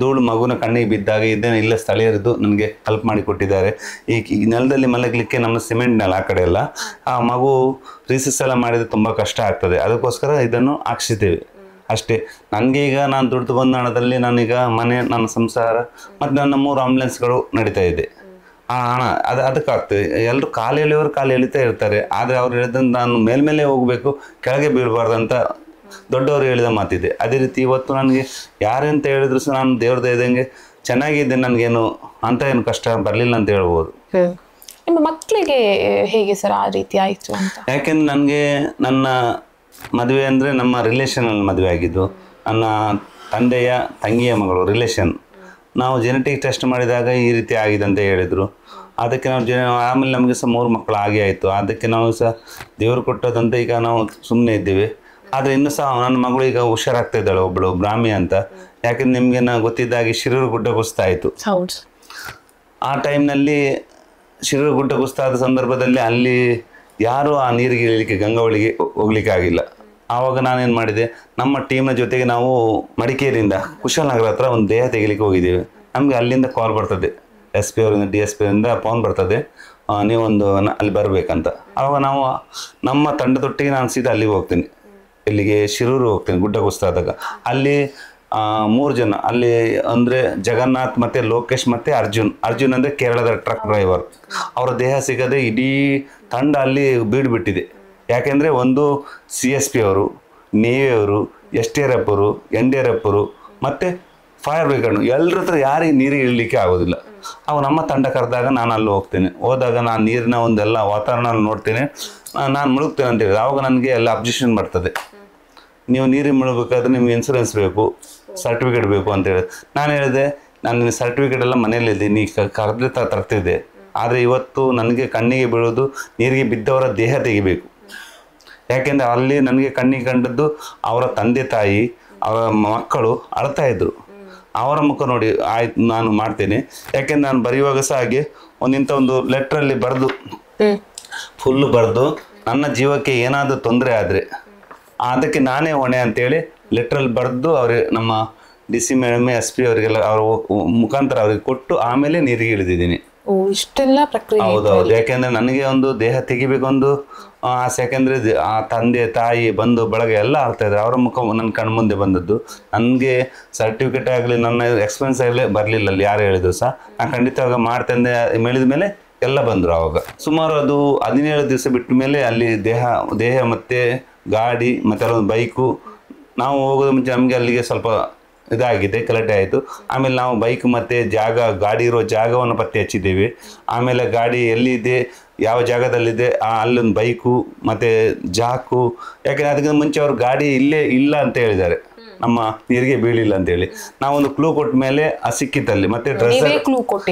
Speaker 2: ಧೂಳು ಮಗುನ ಕಣ್ಣಿಗೆ ಬಿದ್ದಾಗ ಇದ್ದೇನೆ, ಇಲ್ಲ ಸ್ಥಳೀಯರಿದ್ದು ನನಗೆ ಹೆಲ್ಪ್ ಮಾಡಿ ಕೊಟ್ಟಿದ್ದಾರೆ. ಈ ನೆಲದಲ್ಲಿ ಮಲಗಲಿಕ್ಕೆ ನಮ್ಮ ಸಿಮೆಂಟ್ ನೆಲ ಆ ಕಡೆ ಎಲ್ಲ, ಆ ಮಗು ರೀಸಸ್ ಎಲ್ಲ ಮಾಡಿದರೆ ತುಂಬ ಕಷ್ಟ ಆಗ್ತದೆ. ಅದಕ್ಕೋಸ್ಕರ ಇದನ್ನು ಹಾಕ್ಸಿದ್ದೇವೆ ಅಷ್ಟೇ. ನನಗೆ ಈಗ ನಾನು ದುಡ್ಡು ಬಂದ ಹಣದಲ್ಲಿ ನಾನೀಗ ಮನೆ, ನನ್ನ ಸಂಸಾರ ಮತ್ತು ನನ್ನ 3 ಆಂಬುಲೆನ್ಸ್ಗಳು ನಡೀತಾ ಇದೆ. ಆ ಹಣ ಅದಕ್ಕಾಗ್ತದೆ. ಎಲ್ಲರೂ ಕಾಲು ಎಳೆಯವರು ಕಾಲು ಎಳಿತಾ ಇರ್ತಾರೆ, ಆದರೆ ಅವ್ರು ಹೇಳಿದಂತ ನಾನು ಮೇಲ್ಮೇಲೆ ಹೋಗಬೇಕು, ಕೆಳಗೆ ಬೀಳಬಾರ್ದು ಅಂತ ದೊಡ್ಡವರು ಹೇಳಿದ ಮಾತಿದೆ. ಅದೇ ರೀತಿ ಇವತ್ತು ನನಗೆ ಯಾರೆಂತ ಹೇಳಿದ್ರು ಸಹ ನಾನು ದೇವ್ರ ದಯದಂಗೆ ಚೆನ್ನಾಗಿದ್ದೆ, ನನಗೇನು ಅಂತ ಏನು ಕಷ್ಟ ಬರಲಿಲ್ಲ ಅಂತ ಹೇಳ್ಬೋದು.
Speaker 5: ನಿಮ್ಮ ಮಕ್ಕಳಿಗೆ ಹೇಗೆ ಸರ್ ಆ ರೀತಿ ಆಯಿತು ಅಂತ?
Speaker 2: ಯಾಕೆಂದ್ರೆ ನನಗೆ ನನ್ನ ಮದುವೆ ಅಂದರೆ ನಮ್ಮ ರಿಲೇಷನಲ್ಲಿ ಮದುವೆ ಆಗಿದ್ದು. ನನ್ನ ತಂದೆಯ ತಂಗಿಯ ಮಗಳು ರಿಲೇಷನ್. ನಾವು ಜೆನೆಟಿಕ್ ಟೆಸ್ಟ್ ಮಾಡಿದಾಗ ಈ ರೀತಿ ಆಗಿದೆ ಅಂತ ಹೇಳಿದರು. ಅದಕ್ಕೆ ನಾವು ಆಮೇಲೆ ನಮಗೆ ಸಹ 3 ಮಕ್ಕಳು ಆಗಿ ಆಯಿತು. ಅದಕ್ಕೆ ನಾವು ಸಹ ದೇವರು ಕೊಟ್ಟದಂತೆ ಈಗ ನಾವು ಸುಮ್ಮನೆ ಇದ್ದೀವಿ. ಆದರೆ ಇನ್ನೂ ಸಹ ನನ್ನ ಮಗಳು ಈಗ ಹುಷಾರಾಗ್ತಾ ಇದ್ದಾಳೆ, ಒಬ್ಬಳು ಬ್ರಾಹ್ಮಿ ಅಂತ. ಯಾಕೆಂದ್ರೆ ನಿಮಗೆ ನಾವು ಗೊತ್ತಿದ್ದಾಗೆ ಶಿರೂರು ಗುಡ್ಡ ಕುಸಿತ ಆಯಿತು. ಆ ಟೈಮ್ನಲ್ಲಿ ಶಿರೂರು ಗುಡ್ಡ ಕುಸಿತ ಆದ ಸಂದರ್ಭದಲ್ಲಿ ಅಲ್ಲಿ ಯಾರೂ ಆ ನೀರಿಗೆ ಇಳಿಲಿಕ್ಕೆ ಗಂಗಾವಳಿಗೆ ಹೋಗ್ಲಿಕ್ಕೆ ಆಗಿಲ್ಲ. ಆವಾಗ ನಾನೇನು ಮಾಡಿದೆ, ನಮ್ಮ ಟೀಮ್ನ ಜೊತೆಗೆ ನಾವು ಮಡಿಕೇರಿಯಿಂದ ಕುಶಾಲನಗರ ಹತ್ರ ಒಂದು ದೇಹ ತೆಗಿಲಿಕ್ಕೆ ಹೋಗಿದ್ದೀವಿ. ನಮಗೆ ಅಲ್ಲಿಂದ ಕಾಲ್ ಬರ್ತದೆ, SP ಅವರಿಂದ DSP ಅವರಿಂದ ಫೋನ್ ಬರ್ತದೆ, ನೀವೊಂದು ಅಲ್ಲಿ ಬರಬೇಕಂತ. ಆವಾಗ ನಾವು ನಮ್ಮ ತಂಡದೊಟ್ಟಿಗೆ ನಾನು ಸೀದಾ ಅಲ್ಲಿಗೆ ಹೋಗ್ತೀನಿ. ಇಲ್ಲಿಗೆ ಶಿರೂರು ಹೋಗ್ತೀನಿ ಗುಡ್ಡ ಕುಸಿತ ಆದಾಗ. ಅಲ್ಲಿ 3 ಜನ ಅಲ್ಲಿ ಅಂದರೆ ಜಗನ್ನಾಥ್ ಮತ್ತು ಲೋಕೇಶ್ ಮತ್ತು ಅರ್ಜುನ್ ಅಂದರೆ ಕೇರಳದ ಟ್ರಕ್ ಡ್ರೈವರ್. ಅವರ ದೇಹ ಸಿಗದೆ ಇಡೀ ತಂಡ ಅಲ್ಲಿ ಬೀಡುಬಿಟ್ಟಿದೆ. ಯಾಕೆಂದರೆ ಒಂದು CSP ಅವರು, ನೇವಿಯವರು, STRF ಅವರು, NDRF ಅವರು ಮತ್ತು ಫೈರ್ ಬ್ರಿಗೇಡ್ ಎಲ್ಲರ ಹತ್ರ ಯಾರಿಗೆ ನೀರಿಗೆ ಇಳಲಿಕ್ಕೆ ಆಗೋದಿಲ್ಲ. ಅವು ನಮ್ಮ ತಂಡ ಕರೆದಾಗ ನಾನು ಅಲ್ಲಿ ಹೋಗ್ತೇನೆ. ಹೋದಾಗ ನಾನು ನೀರಿನ ಒಂದೆಲ್ಲ ವಾತಾವರಣ ನೋಡ್ತೇನೆ, ನಾನು ಮುಳುಗ್ತೇನೆ ಅಂತ ಹೇಳಿದೆ. ಆವಾಗ ನನಗೆ ಎಲ್ಲ ಅಬ್ಜೆಕ್ಷನ್ ಬರ್ತದೆ. ನೀವು ನೀರಿಗೆ ಮುಳುಗಬೇಕಾದ್ರೆ ನಿಮ್ಗೆ ಇನ್ಸೂರೆನ್ಸ್ ಬೇಕು, ಸರ್ಟಿಫಿಕೇಟ್ ಬೇಕು ಅಂತೇಳಿ. ನಾನು ಹೇಳಿದೆ, ನಾನು ಸರ್ಟಿಫಿಕೇಟ್ ಎಲ್ಲ ಮನೇಲಿದ್ದೀನಿ, ಕರೆದ್ರೆ ತರ್ತಿದ್ದೆ. ಆದರೆ ಇವತ್ತು ನನಗೆ ಕಣ್ಣಿಗೆ ಬೀಳೋದು ನೀರಿಗೆ ಬಿದ್ದವರ ದೇಹ ತೆಗಿಬೇಕು. ಯಾಕೆಂದರೆ ಅಲ್ಲಿ ನನಗೆ ಕಣ್ಣಿಗೆ ಕಂಡದ್ದು ಅವರ ತಂದೆ ತಾಯಿ, ಅವರ ಮಕ್ಕಳು ಅಳ್ತಾ ಇದ್ದರು. ಅವರ ಮುಖ ನೋಡಿ ಆಯ್ತು ನಾನು ಮಾಡ್ತೇನೆ. ಯಾಕೆಂದ್ರೆ ನಾನು ಬರೆಯುವಾಗ ಸಹ ಹಾಗೆ ಒಂದು ಲೆಟ್ರಲ್ಲಿ ಬರೆದು ಫುಲ್ಲು ಬರೆದು ನನ್ನ ಜೀವಕ್ಕೆ ಏನಾದರೂ ತೊಂದರೆ ಆದರೆ ಅದಕ್ಕೆ ನಾನೇ ಹೊಣೆ ಅಂತೇಳಿ ಲೆಟ್ರಲ್ಲಿ ಬರೆದು ಅವ್ರಿಗೆ ನಮ್ಮ DC ಮೇಡಮ್ SP ಅವರಿಗೆಲ್ಲ ಅವ್ರ ಮುಖಾಂತರ ಅವ್ರಿಗೆ ಕೊಟ್ಟು ಆಮೇಲೆ ನೀರಿಗೆ ಇಳಿದಿದ್ದೀನಿ.
Speaker 5: ಇಷ್ಟೆಲ್ಲ ಪ್ರಕ್ರಿಯೆ?
Speaker 2: ಹೌದೌದು. ಯಾಕೆಂದರೆ ನನಗೆ ಒಂದು ದೇಹ ತೆಗಿಬೇಕೊಂದು ಆಸೆ. ಯಾಕೆಂದರೆ ಆ ತಂದೆ ತಾಯಿ ಬಂಧು ಬಳಗ ಎಲ್ಲ ಆಗ್ತಾ ಇದ್ದಾರೆ. ಅವರ ಮುಖ ನನ್ನ ಕಣ್ಣು ಮುಂದೆ ಬಂದದ್ದು. ನನಗೆ ಸರ್ಟಿಫಿಕೇಟ್ ಆಗಲಿ ನನ್ನ ಎಕ್ಸ್ಪೆನ್ಸ್ ಆಗಲಿ ಬರಲಿಲ್ಲ ಅಲ್ಲಿ ಯಾರು ಹೇಳಿದ್ರು ಸಹ. ನಾನು ಖಂಡಿತವಾಗ ಮಾಡ್ತಂದೆ ಮೇಳಿದ ಮೇಲೆ ಎಲ್ಲ ಬಂದರು. ಆವಾಗ ಸುಮಾರು ಅದು 17 ದಿವಸ ಬಿಟ್ಟ ಮೇಲೆ ಅಲ್ಲಿ ದೇಹ ಮತ್ತು ಗಾಡಿ ಮತ್ತು ಅಲ್ಲೊಂದು ಬೈಕು. ನಾವು ಹೋಗೋದು ಮುಂಚೆ ನಮಗೆ ಅಲ್ಲಿಗೆ ಸ್ವಲ್ಪ ಇದಾಗಿದೆ, ಗಲಾಟೆ ಆಯಿತು. ಆಮೇಲೆ ನಾವು ಬೈಕ್ ಮತ್ತು ಗಾಡಿ ಇರೋ ಜಾಗವನ್ನು ಪತ್ತೆ ಹಚ್ಚಿದ್ದೇವೆ. ಆಮೇಲೆ ಗಾಡಿ ಎಲ್ಲಿದೆ, ಯಾವ ಜಾಗದಲ್ಲಿದೆ, ಅಲ್ಲೊಂದು ಬೈಕು ಮತ್ತು ಜಾಕು. ಯಾಕೆಂದರೆ ಅದಕ್ಕಿಂತ ಮುಂಚೆ ಅವರು ಗಾಡಿ ಇಲ್ಲೇ ಇಲ್ಲ ಅಂತ ಹೇಳಿದ್ದಾರೆ, ನಮ್ಮ ನೀರಿಗೆ ಬೀಳಿಲ್ಲ ಅಂತೇಳಿ. ನಾವೊಂದು ಕ್ಲೂ ಕೊಟ್ಟ ಮೇಲೆ ಸಿಕ್ಕಿತ್ತಲ್ಲಿ. ಮತ್ತು ಡ್ರೆಸ್ಸರ್ ಕ್ಲೂ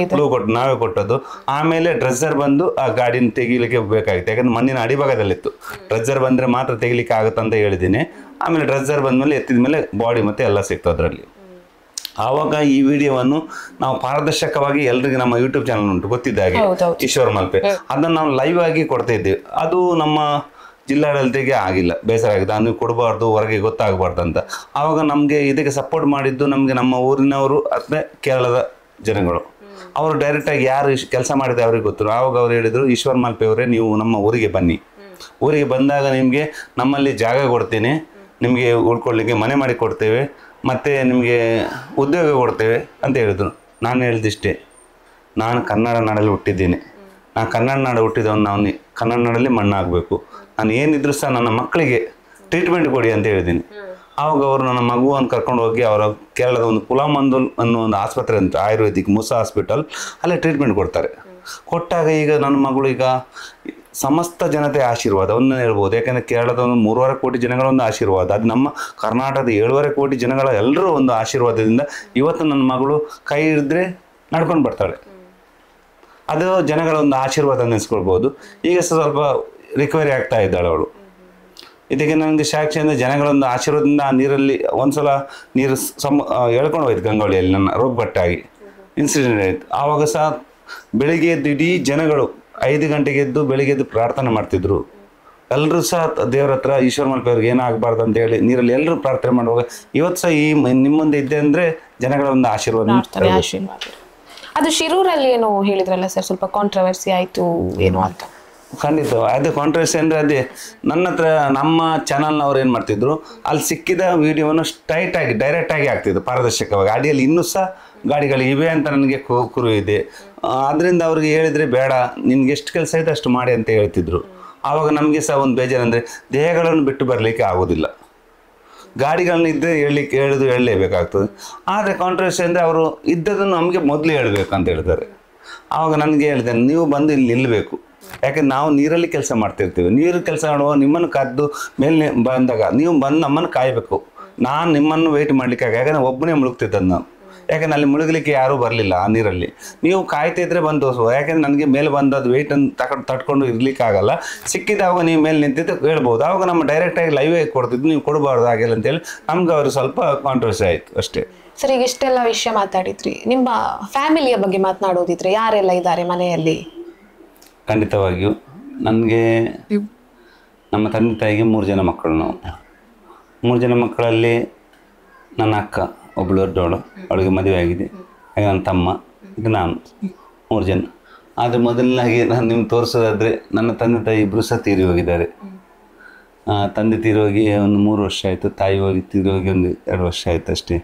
Speaker 2: ಕೊಟ್ಟು ನಾವೇ ಕೊಟ್ಟದ್ದು. ಆಮೇಲೆ ಡ್ರೆಸ್ಸರ್ ಬಂದು ಆ ಗಾಡಿನ ತೆಗಿಲಿಕ್ಕೆ ಬೇಕಾಗಿತ್ತು. ಯಾಕಂದರೆ ಮಣ್ಣಿನ ಅಡಿಭಾಗದಲ್ಲಿತ್ತು. ಡ್ರೆಸ್ಸರ್ ಬಂದರೆ ಮಾತ್ರ ತೆಗಿಲಿಕ್ಕೆ ಆಗುತ್ತೆ ಅಂತ ಹೇಳಿದ್ದೀನಿ. ಆಮೇಲೆ ಡ್ರೆಸ್ಸರ್ ಬಂದಮೇಲೆ ಎತ್ತಿದ ಮೇಲೆ ಬಾಡಿ ಮತ್ತು ಎಲ್ಲ ಸಿಕ್ತು ಅದರಲ್ಲಿ. ಆವಾಗ ಈ ವಿಡಿಯೋವನ್ನು ನಾವು ಪಾರದರ್ಶಕವಾಗಿ ಎಲ್ರಿಗೆ ನಮ್ಮ ಯೂಟ್ಯೂಬ್ ಚಾನಲ್ ಉಂಟು ಗೊತ್ತಿದ್ದಾಗೆ, ಈಶ್ವರ್ ಮಲ್ಪೆ, ಅದನ್ನು ನಾವು ಲೈವ್ ಆಗಿ ಕೊಡ್ತಾ ಇದ್ದೀವಿ. ಅದು ನಮ್ಮ ಜಿಲ್ಲಾಡಳಿತಕ್ಕೆ ಆಗಿಲ್ಲ, ಬೇಸರ ಆಗಿದೆ. ನೀವು ಕೊಡಬಾರ್ದು, ಹೊರಗೆ ಗೊತ್ತಾಗಬಾರ್ದು ಅಂತ. ಆವಾಗ ನಮಗೆ ಇದಕ್ಕೆ ಸಪೋರ್ಟ್ ಮಾಡಿದ್ದು ನಮಗೆ ನಮ್ಮ ಊರಿನವರು ಅಥವಾ ಕೇರಳದ ಜನಗಳು. ಅವರು ಡೈರೆಕ್ಟಾಗಿ ಯಾರು ಕೆಲಸ ಮಾಡಿದೆ ಅವ್ರಿಗೆ ಗೊತ್ತು. ಆವಾಗ ಅವ್ರು ಹೇಳಿದರು, ಈಶ್ವರ್ ಮಲ್ಪೆ ಅವರೇ ನೀವು ನಮ್ಮ ಊರಿಗೆ ಬನ್ನಿ, ಊರಿಗೆ ಬಂದಾಗ ನಿಮಗೆ ನಮ್ಮಲ್ಲಿ ಜಾಗ ಕೊಡ್ತೀನಿ, ನಿಮಗೆ ಉಳ್ಕೊಳ್ಳಿಕ್ಕೆ ಮನೆ ಮಾಡಿ ಕೊಡ್ತೇವೆ, ಮತ್ತು ನಿಮಗೆ ಉದ್ಯೋಗ ಕೊಡ್ತೇವೆ ಅಂತ ಹೇಳಿದ್ರು. ನಾನು ಹೇಳಿದಿಷ್ಟೇ, ನಾನು ಕನ್ನಡ ನಾಡಲ್ಲಿ ಹುಟ್ಟಿದ್ದೀನಿ. ನಾನು ಕನ್ನಡ ನಾಡು ಹುಟ್ಟಿದವನು, ನಾವು ಕನ್ನಡ ನಾಡಲ್ಲಿ ಮಣ್ಣಾಗಬೇಕು. ನಾನು ಏನಿದ್ರು ಸಹ ನನ್ನ ಮಕ್ಕಳಿಗೆ ಟ್ರೀಟ್ಮೆಂಟ್ ಕೊಡಿ ಅಂತ ಹೇಳಿದ್ದೀನಿ. ಆವಾಗ ಅವರು ನನ್ನ ಮಗುವನ್ನು ಕರ್ಕೊಂಡು ಹೋಗಿ ಅವರ ಕೇರಳದ ಒಂದು ಕುಲಾಮಂದಲ್ ಅನ್ನೋ ಒಂದು ಆಸ್ಪತ್ರೆ ಅಂತ, ಆಯುರ್ವೇದಿಕ್ ಮುಸಾ ಹಾಸ್ಪಿಟಲ್, ಅಲ್ಲೇ ಟ್ರೀಟ್ಮೆಂಟ್ ಕೊಡ್ತಾರೆ. ಕೊಟ್ಟಾಗ ಈಗ ನನ್ನ ಮಗಳು ಈಗ ಸಮಸ್ತ ಜನತೆ ಆಶೀರ್ವಾದ ಒಂದು ಹೇಳ್ಬೋದು. ಯಾಕೆಂದರೆ ಕೇರಳದ ಒಂದು 3.5 ಕೋಟಿ ಜನಗಳ ಒಂದು ಆಶೀರ್ವಾದ, ಅದು ನಮ್ಮ ಕರ್ನಾಟಕದ 7.5 ಕೋಟಿ ಜನಗಳ ಎಲ್ಲರೂ ಒಂದು ಆಶೀರ್ವಾದದಿಂದ ಇವತ್ತು ನನ್ನ ಮಗಳು ಕೈ ಹಿಡಿದ್ರೆ ನಡ್ಕೊಂಡು ಬರ್ತಾಳೆ. ಅದು ಜನಗಳ ಒಂದು ಆಶೀರ್ವಾದ ನೆನೆಸ್ಕೊಳ್ಬೋದು. ಈಗ ಸ್ವಲ್ಪ ರಿಕವರಿ ಆಗ್ತಾ ಇದ್ದಾಳೆ ಅವಳು. ಇದಕ್ಕೆ ನನಗೆ ಸಾಕ್ಷಿ ಅಂದರೆ ಜನಗಳೊಂದು ಆಶೀರ್ವಾದದಿಂದ ಆ ನೀರಲ್ಲಿ ಒಂದ್ಸಲ ನೀರು ಎಳ್ಕೊಂಡು ಹೋಯ್ತು ಗಂಗಾವಳಿಯಲ್ಲಿ, ನನ್ನ ರೋಗಪಟ್ಟಾಗಿ ಇನ್ಸಿಡೆಂಟ್ ಆಯಿತು. ಆವಾಗ ಸಹ ಬೆಳಿಗ್ಗೆ ಎದ್ದು ಇಡೀ ಜನಗಳು 5 ಗಂಟೆಗೆ ಎದ್ದು ಬೆಳಿಗ್ಗೆ ಎದ್ದು ಪ್ರಾರ್ಥನೆ ಮಾಡ್ತಿದ್ರು. ಎಲ್ಲರೂ ಸಹ ದೇವ್ರ ಹತ್ರ ಈಶ್ವರ ಮಲ್ಪೆ ಅವ್ರಿಗೆ ಏನಾಗಬಾರ್ದು ಅಂತ ಹೇಳಿ ನೀರಲ್ಲಿ ಎಲ್ಲರೂ ಪ್ರಾರ್ಥನೆ ಮಾಡುವಾಗ ಇವತ್ತು ಸಹ ನಿಮ್ಮ ಮುಂದೆ ಇದ್ದೆ ಅಂದರೆ ಜನಗಳ ಒಂದು ಆಶೀರ್ವಾದ.
Speaker 5: ಅದು ಶಿರೂರಲ್ಲಿ ಏನೋ ಹೇಳಿದ್ರಲ್ಲ ಸರ್, ಸ್ವಲ್ಪ ಕಾಂಟ್ರವರ್ಸಿ ಆಯಿತು ಏನೋ ಅಂತ.
Speaker 2: ಖಂಡಿತ ಅದು ಕಾಂಟ್ರವರ್ಸಿ ಅಂದರೆ ಅದೇ ನನ್ನ ಹತ್ರ ನಮ್ಮ ಚಾನಲ್ನವ್ರು ಏನು ಮಾಡ್ತಿದ್ರು, ಅಲ್ಲಿ ಸಿಕ್ಕಿದ ವಿಡಿಯೋವನ್ನು ಸ್ಟ್ರೈಟಾಗಿ ಡೈರೆಕ್ಟಾಗಿ ಆಗ್ತಿದ್ರು ಪಾರದರ್ಶಕವಾಗಿ. ಅಡಿಯಲ್ಲಿ ಇನ್ನೂ ಸಹ ಗಾಡಿಗಳು ಇವೆ ಅಂತ ನನಗೆ ಕುರು ಇದೆ. ಆದ್ದರಿಂದ ಅವ್ರಿಗೆ ಹೇಳಿದರೆ ಬೇಡ, ನಿನ್ಗೆ ಎಷ್ಟು ಕೆಲಸ ಇದೆ ಅಷ್ಟು ಮಾಡಿ ಅಂತ ಹೇಳ್ತಿದ್ರು. ಆವಾಗ ನಮಗೆ ಸಹ ಒಂದು ಬೇಜಾರಂದರೆ ದೇಹಗಳನ್ನು ಬಿಟ್ಟು ಬರಲಿಕ್ಕೆ ಆಗೋದಿಲ್ಲ, ಗಾಡಿಗಳನ್ನ ಇದ್ದರೆ ಹೇಳಲೇಬೇಕಾಗ್ತದೆ. ಆದರೆ ಕಾಂಟ್ರವರ್ಸಿ ಅಂದರೆ ಅವರು ಇದ್ದದನ್ನು ನಮಗೆ ಮೊದಲು ಹೇಳಬೇಕು ಅಂತ ಹೇಳ್ತಾರೆ. ಆವಾಗ ನನಗೆ ಹೇಳಿದೆ, ನೀವು ಬಂದು ಇಲ್ಲಿ ನಿಲ್ಲಬೇಕು, ಯಾಕೆಂದ್ರೆ ನಾವು ನೀರಲ್ಲಿ ಕೆಲಸ ಮಾಡ್ತಿರ್ತೀವಿ. ನೀರು ಕೆಲಸ ಮಾಡುವ ನಿಮ್ಮನ್ನು ಕದ್ದು ಮೇಲೆ ಬಂದಾಗ ನೀವು ಬಂದು ನಮ್ಮನ್ನು ಕಾಯಬೇಕು. ನಾನು ನಿಮ್ಮನ್ನು ವೆಯ್ಟ್ ಮಾಡಲಿಕ್ಕೆ ಯಾಕಂದರೆ ಒಬ್ಬನೇ ಮುಳುಗ್ತಿದ್ದದ್ದು ನಾವು, ಯಾಕೆಂದ್ರೆ ಅಲ್ಲಿ ಮುಳುಗಲಿಕ್ಕೆ ಯಾರೂ ಬರಲಿಲ್ಲ ಆ ನೀರಲ್ಲಿ. ನೀವು ಕಾಯ್ತಿದ್ರೆ ಬಂದು ತೋರಿಸುವ, ಯಾಕೆಂದ್ರೆ ನನಗೆ ಮೇಲೆ ಬಂದದ್ದು ವೆಯ್ಟನ್ನು ತಟ್ಕೊಂಡು ಇರಲಿಕ್ಕಾಗಲ್ಲ. ಸಿಕ್ಕಿದಾಗ ನೀವು ಮೇಲೆ ನಿಂತಿದ್ದು ಹೇಳ್ಬೋದು. ಆವಾಗ ನಮ್ಮ ಡೈರೆಕ್ಟಾಗಿ ಲೈವೇ ಕೊಡ್ತಿದ್ದು, ನೀವು ಕೊಡಬಾರ್ದು ಹಾಗೆಲ್ಲ ಅಂತೇಳಿ ನಮ್ಗೆ ಅವರು ಸ್ವಲ್ಪ ಕಾಂಟ್ರವರ್ಸಿ ಆಯಿತು ಅಷ್ಟೇ.
Speaker 5: ಸರ್, ಈಗ ಇಷ್ಟೆಲ್ಲ ವಿಷಯ ಮಾತಾಡಿದ್ರಿ, ನಿಮ್ಮ ಫ್ಯಾಮಿಲಿಯ ಬಗ್ಗೆ ಮಾತನಾಡೋದಿದ್ರೆ ಯಾರೆಲ್ಲ ಇದ್ದಾರೆ ಮನೆಯಲ್ಲಿ?
Speaker 2: ಖಂಡಿತವಾಗಿಯೂ ನನಗೆ ನಮ್ಮ ತಂದೆ ತಾಯಿಗೆ 3 ಜನ ಮಕ್ಕಳು. ನಾವು 3 ಜನ ಮಕ್ಕಳಲ್ಲಿ ನನ್ನ ಅಕ್ಕ ಒಬ್ಬಳು ದೊಡ್ಡವಳು, ಅವಳಿಗೆ ಮದುವೆ ಆಗಿದೆ. ಹಾಗೆ ನನ್ನ ತಮ್ಮ, ಈಗ ನಾನು, 3 ಜನ. ಆದರೆ ಮೊದಲನಾಗಿ ನಾನು ನಿಮ್ಗೆ ತೋರಿಸೋದಾದರೆ ನನ್ನ ತಂದೆ ತಾಯಿ ಇಬ್ಬರು ಸಹ ತೀರಿ ಹೋಗಿದ್ದಾರೆ. ತಂದೆ ತೀರಿ ಹೋಗಿ ಒಂದು 3 ವರ್ಷ ಆಯಿತು, ತಾಯಿ ಹೋಗಿ ತೀರಿ ಹೋಗಿ ಒಂದು 2 ವರ್ಷ ಆಯಿತು ಅಷ್ಟೇ.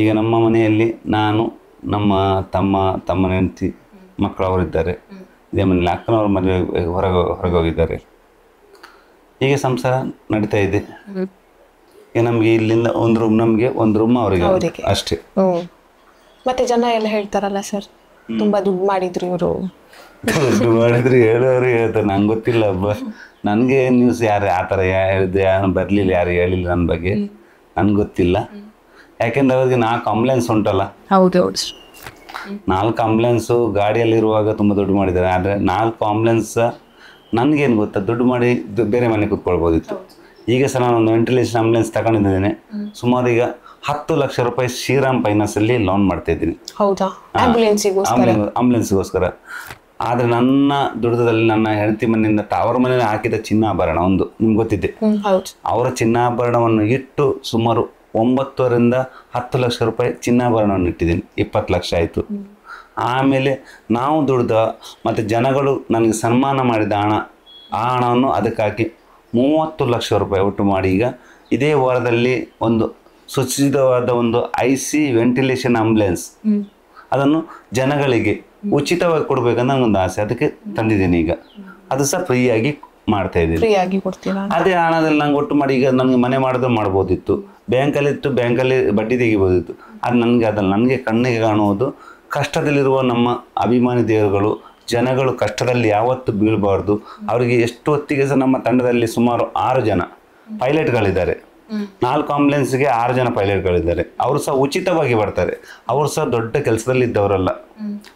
Speaker 2: ಈಗ ನಮ್ಮ ಮನೆಯಲ್ಲಿ ನಾನು, ನಮ್ಮ ತಮ್ಮನ ಹೆಂಡತಿ, ಮಕ್ಕಳು ಅವರಿದ್ದಾರೆ. ಇದೇ ಮನೇಲಿ ಅಕ್ಕನವ್ರ ಮದುವೆ ಹೊರಗೆ ಹೋಗಿದ್ದಾರೆ. ಹೀಗೆ ಸಂಸಾರ ನಡೀತಾ ಇದೆ. ಈಗ ನಮಗೆ ಇಲ್ಲಿಂದ ಒಂದು ರೂಮ್ ನಮಗೆ, ಒಂದು ರೂಮ್ ಅವರಿಗೆ ಅಷ್ಟೇ.
Speaker 5: ಮತ್ತೆ ಜನ ಎಲ್ಲ ಹೇಳ್ತಾರಲ್ಲ ಸರ್, ತುಂಬಾ ದುಡ್ಡು ಮಾಡಿದ್ರು ಇವರು.
Speaker 2: ದುಡ್ಡು ಮಾಡಿದ್ರು ಹೇಳೋರು ಹೇಳ್ತಾರೆ, ನಂಗೆ ಗೊತ್ತಿಲ್ಲ. ನನಗೆ ನ್ಯೂಸ್ ಯಾರು ಆ ಥರ ಹೇಳಿದೆ ಯಾರು ಬರಲಿಲ್ಲ, ಯಾರು ಹೇಳಿಲ್ಲ ನನ್ನ ಬಗ್ಗೆ, ನನಗೆ ಗೊತ್ತಿಲ್ಲ. ಯಾಕೆಂದ್ರೆ ಅವ್ರಿಗೆ 4 ಆಂಬುಲೆನ್ಸ್ ಉಂಟಲ್ಲ.
Speaker 5: ಹೌದೌದು,
Speaker 2: 4 ಆಂಬುಲೆನ್ಸು ಗಾಡಿಯಲ್ಲಿರುವಾಗ ತುಂಬ ದುಡ್ಡು ಮಾಡಿದ್ದಾರೆ. ಆದರೆ 4 ಆಂಬುಲೆನ್ಸ್ ನನಗೇನು ಗೊತ್ತಾ, ದುಡ್ಡು ಮಾಡಿ ಬೇರೆ ಮನೆ ಕೂತ್ಕೊಳ್ಬೋದಿತ್ತು. ಈಗ ಸಹ ನಾನು ಒಂದು ವೆಂಟಿಲೇಷನ್ ಆಂಬುಲೆನ್ಸ್ ತಗೊಂಡಿದ್ದೇನೆ. ಸುಮಾರು ಈಗ 10 ಲಕ್ಷ ರೂಪಾಯಿ ಶ್ರೀರಾಮ್ ಫೈನಾನ್ಸಲ್ಲಿ ಲೋನ್ ಮಾಡ್ತಾಯಿದ್ದೀನಿ.
Speaker 5: ಹೌದಾ?
Speaker 2: ಆಂಬುಲೆನ್ಸ್ಗೋಸ್ಕರ. ಆದರೆ ನನ್ನ ದುಡ್ಡದಲ್ಲಿ ನನ್ನ ಹೆಂಡತಿ ಮನೆಯಿಂದ ಅವ್ರ ಮನೇಲಿ ಹಾಕಿದ ಚಿನ್ನಾಭರಣ ಒಂದು ನಿಮ್ಗೆ ಗೊತ್ತಿದೆ. ಅವರ ಚಿನ್ನಾಭರಣವನ್ನು ಇಟ್ಟು ಸುಮಾರು 9ರಿಂದ 10 ಲಕ್ಷ ರೂಪಾಯಿ ಚಿನ್ನಾಭರಣವನ್ನು ಇಟ್ಟಿದ್ದೀನಿ. 20 ಲಕ್ಷ ಆಯಿತು. ಆಮೇಲೆ ನಾವು ದುಡ್ದ ಮತ್ತು ಜನಗಳು ನನಗೆ ಸನ್ಮಾನ ಮಾಡಿದ ಹಣ, ಆ ಹಣವನ್ನು ಅದಕ್ಕಾಗಿ 30 ಲಕ್ಷ ರೂಪಾಯಿ ಒಟ್ಟು ಮಾಡಿ ಈಗ ಇದೇ ವಾರದಲ್ಲಿ ಒಂದು ಸುಚಿತವಾದ ಒಂದು IC ವೆಂಟಿಲೇಷನ್ ಆಂಬುಲೆನ್ಸ್ ಅದನ್ನು ಜನಗಳಿಗೆ ಉಚಿತವಾಗಿ ಕೊಡಬೇಕಂತ ನನಗೊಂದು ಆಸೆ. ಅದಕ್ಕೆ ತಂದಿದ್ದೀನಿ. ಈಗ ಅದು ಸಹ ಫ್ರೀಯಾಗಿ ಮಾಡ್ತಾ ಇದ್ದೀನಿ. ಅದೇ ಹಣದಲ್ಲಿ ನಂಗೆ ಒಟ್ಟು ಮಾಡಿ ಈಗ ನನಗೆ ಮನೆ ಮಾಡಿದ್ರು ಮಾಡ್ಬೋದಿತ್ತು, ಬ್ಯಾಂಕಲ್ಲಿತ್ತು ಬ್ಯಾಂಕಲ್ಲಿ ಬಡ್ಡಿ ತೆಗಿಬೋದಿತ್ತು. ಅದು ನನಗೆ ಕಣ್ಣಿಗೆ ಕಾಣುವುದು ಕಷ್ಟದಲ್ಲಿರುವ ನಮ್ಮ ಅಭಿಮಾನಿ ದೇವರುಗಳು, ಜನಗಳು ಕಷ್ಟದಲ್ಲಿ ಯಾವತ್ತೂ ಬೀಳಬಾರ್ದು. ಅವರಿಗೆ ಎಷ್ಟು ಹೊತ್ತಿಗೆ ಸಹ ನಮ್ಮ ತಂಡದಲ್ಲಿ ಸುಮಾರು 6 ಜನ ಪೈಲಟ್ಗಳಿದ್ದಾರೆ. 4 ಆಂಬುಲೆನ್ಸ್ಗೆ 6 ಜನ ಪೈಲಟ್ಗಳಿದ್ದಾರೆ. ಅವರು ಸಹ ಉಚಿತವಾಗಿ ಬರ್ತಾರೆ. ಅವರು ಸಹ ದೊಡ್ಡ ಕೆಲಸದಲ್ಲಿ ಇದ್ದವರಲ್ಲ,